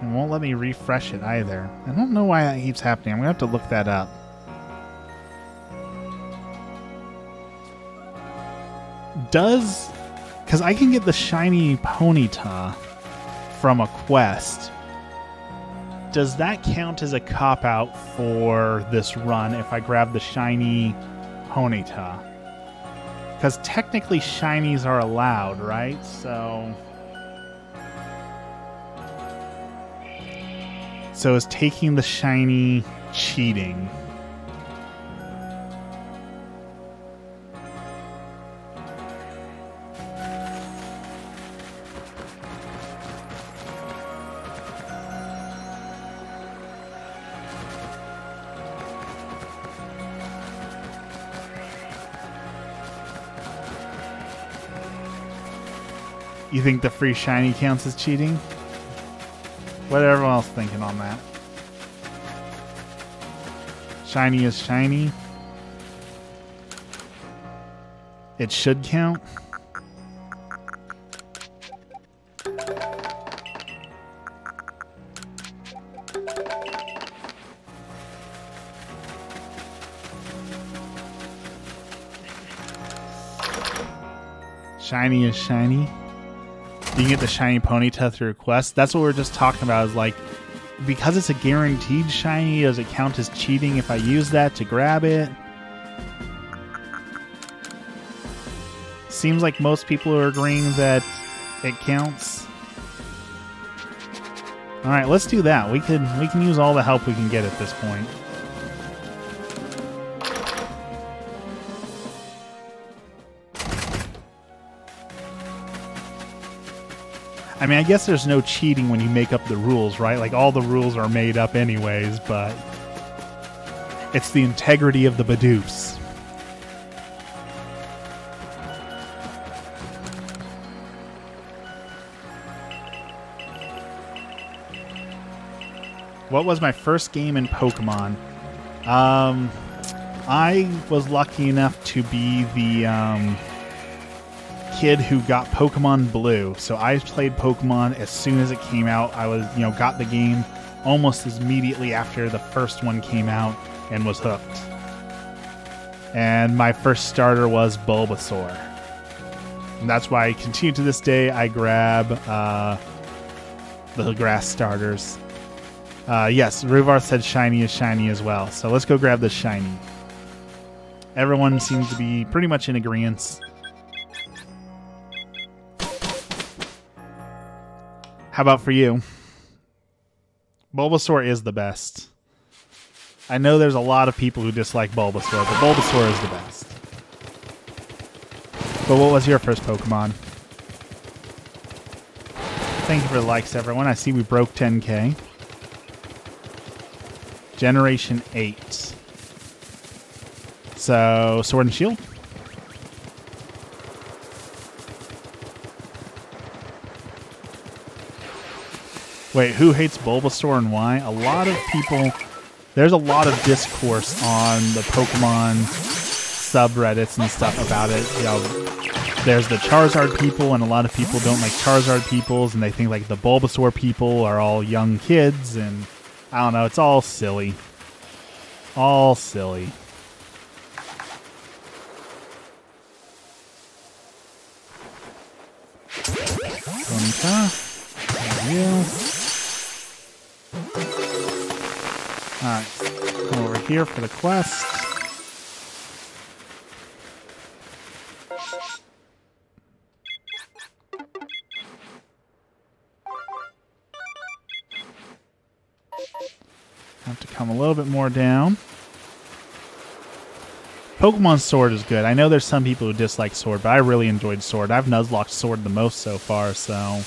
It won't let me refresh it either. I don't know why that keeps happening. I'm going to have to look that up. Because I can get the shiny Ponyta from a quest. Does that count as a cop-out for this run if I grab the shiny Ponyta? Because technically shinies are allowed, right? So is taking the shiny cheating? You think the free shiny counts as cheating? What are everyone else thinking on that? Shiny is shiny. It should count. Shiny is shiny. You can get the shiny Ponyta through a quest. That's what we're just talking about, is like, because it's a guaranteed shiny, does it count as cheating if I use that to grab it? Seems like most people are agreeing that it counts. Alright, let's do that. We can use all the help we can get at this point. I mean, I guess there's no cheating when you make up the rules, right? Like, all the rules are made up anyways, but it's the integrity of the Bidoofs. What was my first game in Pokemon? I was lucky enough to be the kid who got Pokemon Blue. So I played Pokemon as soon as it came out. I was, got the game almost as immediately after the first one came out and was hooked. And my first starter was Bulbasaur. And that's why I continue to this day. I grab the grass starters. Yes, Ruvar said shiny is shiny as well. So let's go grab the shiny. Everyone seems to be pretty much in agreement. How about for you? Bulbasaur is the best. I know there's a lot of people who dislike Bulbasaur, but Bulbasaur is the best. But what was your first Pokemon? Thank you for the likes, everyone. I see we broke 10K. Generation 8. So, Sword and Shield? Wait, who hates Bulbasaur and why? A lot of people... There's a lot of discourse on the Pokemon subreddits and stuff about it. There's the Charizard people, and a lot of people don't like Charizard peoples, and they think like the Bulbasaur people are all young kids, and I don't know, it's all silly. All silly. Ponyta. There you. Alright, come over here for the quest. Have to come a little bit more down. Pokemon Sword is good. I know there's some people who dislike Sword, but I really enjoyed Sword. I've Nuzlocked Sword the most so far, so...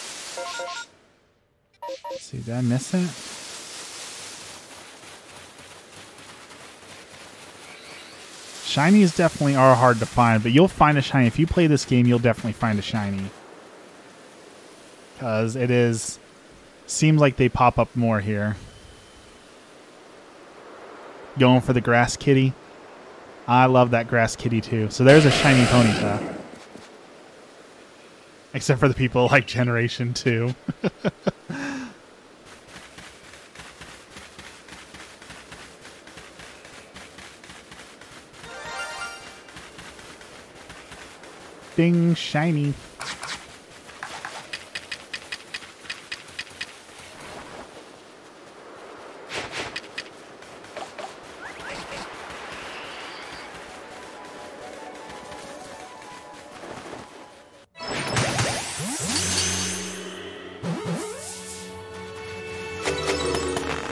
Let's see, did I miss it? Shinies definitely are hard to find, but you'll find a shiny. If you play this game, you'll definitely find a shiny. Because it is... Seems like they pop up more here. Going for the grass kitty. I love that grass kitty too. So there's a shiny Ponyta. Except for the people like Generation 2. Ding, shiny.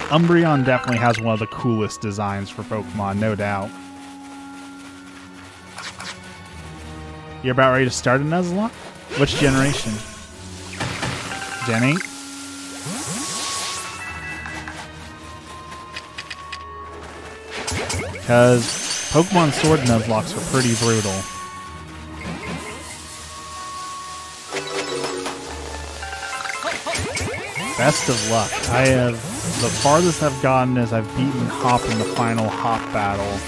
Umbreon definitely has one of the coolest designs for Pokemon, no doubt. You're about ready to start a Nuzlocke? Which generation? Gen 8? Because Pokemon Sword Nuzlocks are pretty brutal. Best of luck. The farthest I've gotten is I've beaten Hop in the final Hop battle.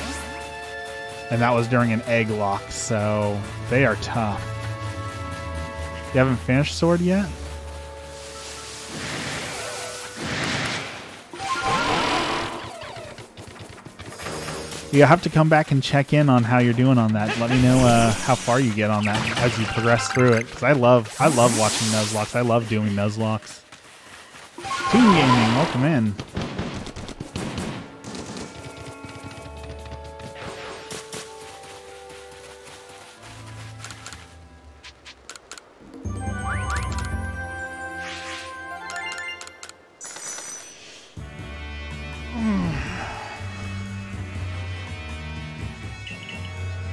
And that was during an egg lock, so they are tough. You haven't finished Sword yet? You have to come back and check in on how you're doing on that. Let me know how far you get on that as you progress through it. Because I love watching Nuzlocks. I love doing Nuzlocks. Toon Gaming, welcome in.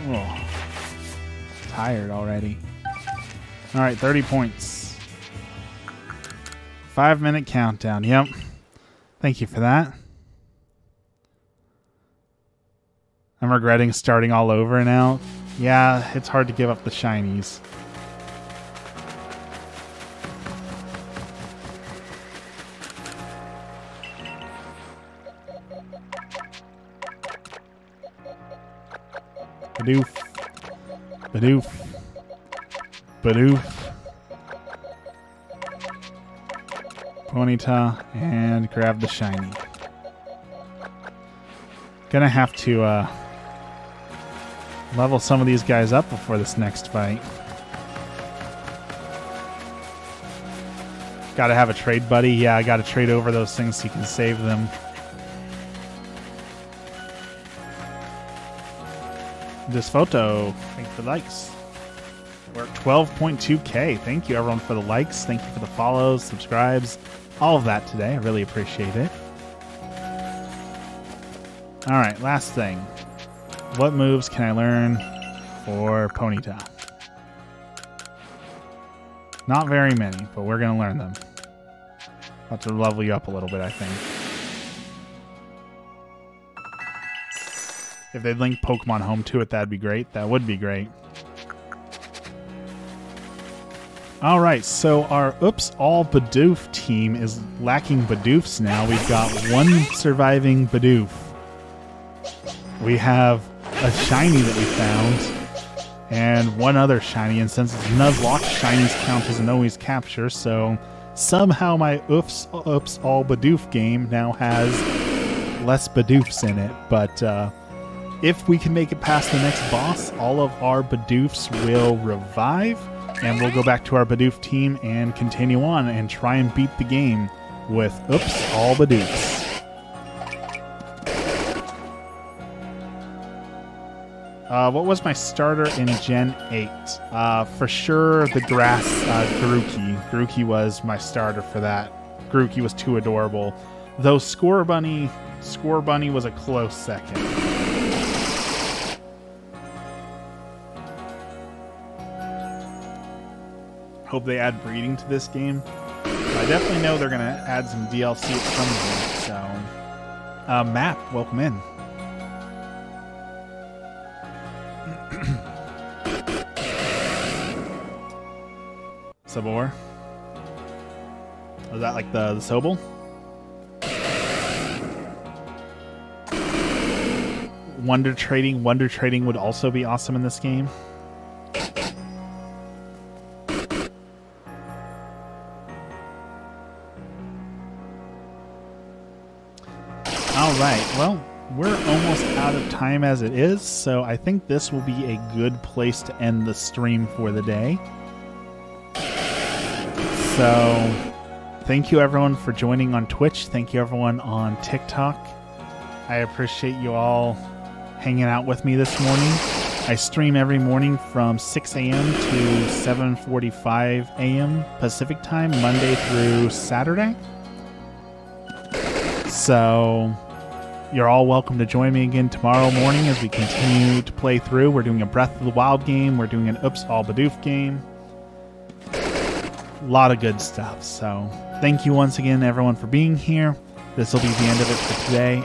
Oh, tired already. All right, 30 points. 5-minute countdown. Yep. Thank you for that. I'm regretting starting all over now. Yeah, it's hard to give up the shinies. Bidoof. Bidoof. Bidoof. Ponyta, and grab the shiny. Gonna have to level some of these guys up before this next fight. Gotta have a trade buddy. Yeah, I gotta trade over those things so you can save them. This photo, thank you for the likes. We're at 12.2k. Thank you everyone for the likes. Thank you for the follows, subscribes, all of that today. I really appreciate it. All right, last thing. What moves can I learn for Ponyta? Not very many, but we're going to learn them. Have to level you up a little bit, I think. If they'd link Pokemon Home to it, that'd be great. That would be great. All right, so our Oops All Bidoof team is lacking Bidoofs now. We've got one surviving Bidoof. We have a shiny that we found, and one other shiny. And since it's Nuzlocke, shinies count as an always capture. So somehow my Oops All Bidoof game now has less Bidoofs in it. But if we can make it past the next boss, all of our Bidoofs will revive. And we'll go back to our Bidoof team and continue on and try and beat the game with Oops All Bidoofs. What was my starter in Gen 8? For sure, the grass Grookey. Grookey was my starter for that. Grookey was too adorable. Though Score Bunny was a close second. Hope they add breeding to this game. I definitely know they're going to add some DLC at some point. So, Matt, welcome in. Sabor. Was that like the Sobel? Wonder Trading. Wonder Trading would also be awesome in this game. Alright, well, we're almost out of time as it is, so I think this will be a good place to end the stream for the day. So, thank you everyone for joining on Twitch. Thank you everyone on TikTok. I appreciate you all hanging out with me this morning. I stream every morning from 6 a.m. to 7:45 a.m. Pacific time, Monday through Saturday. So, you're all welcome to join me again tomorrow morning as we continue to play through. We're doing a Breath of the Wild game. We're doing an Oops All Bidoof game. A lot of good stuff. So thank you once again, everyone, for being here. This will be the end of it for today.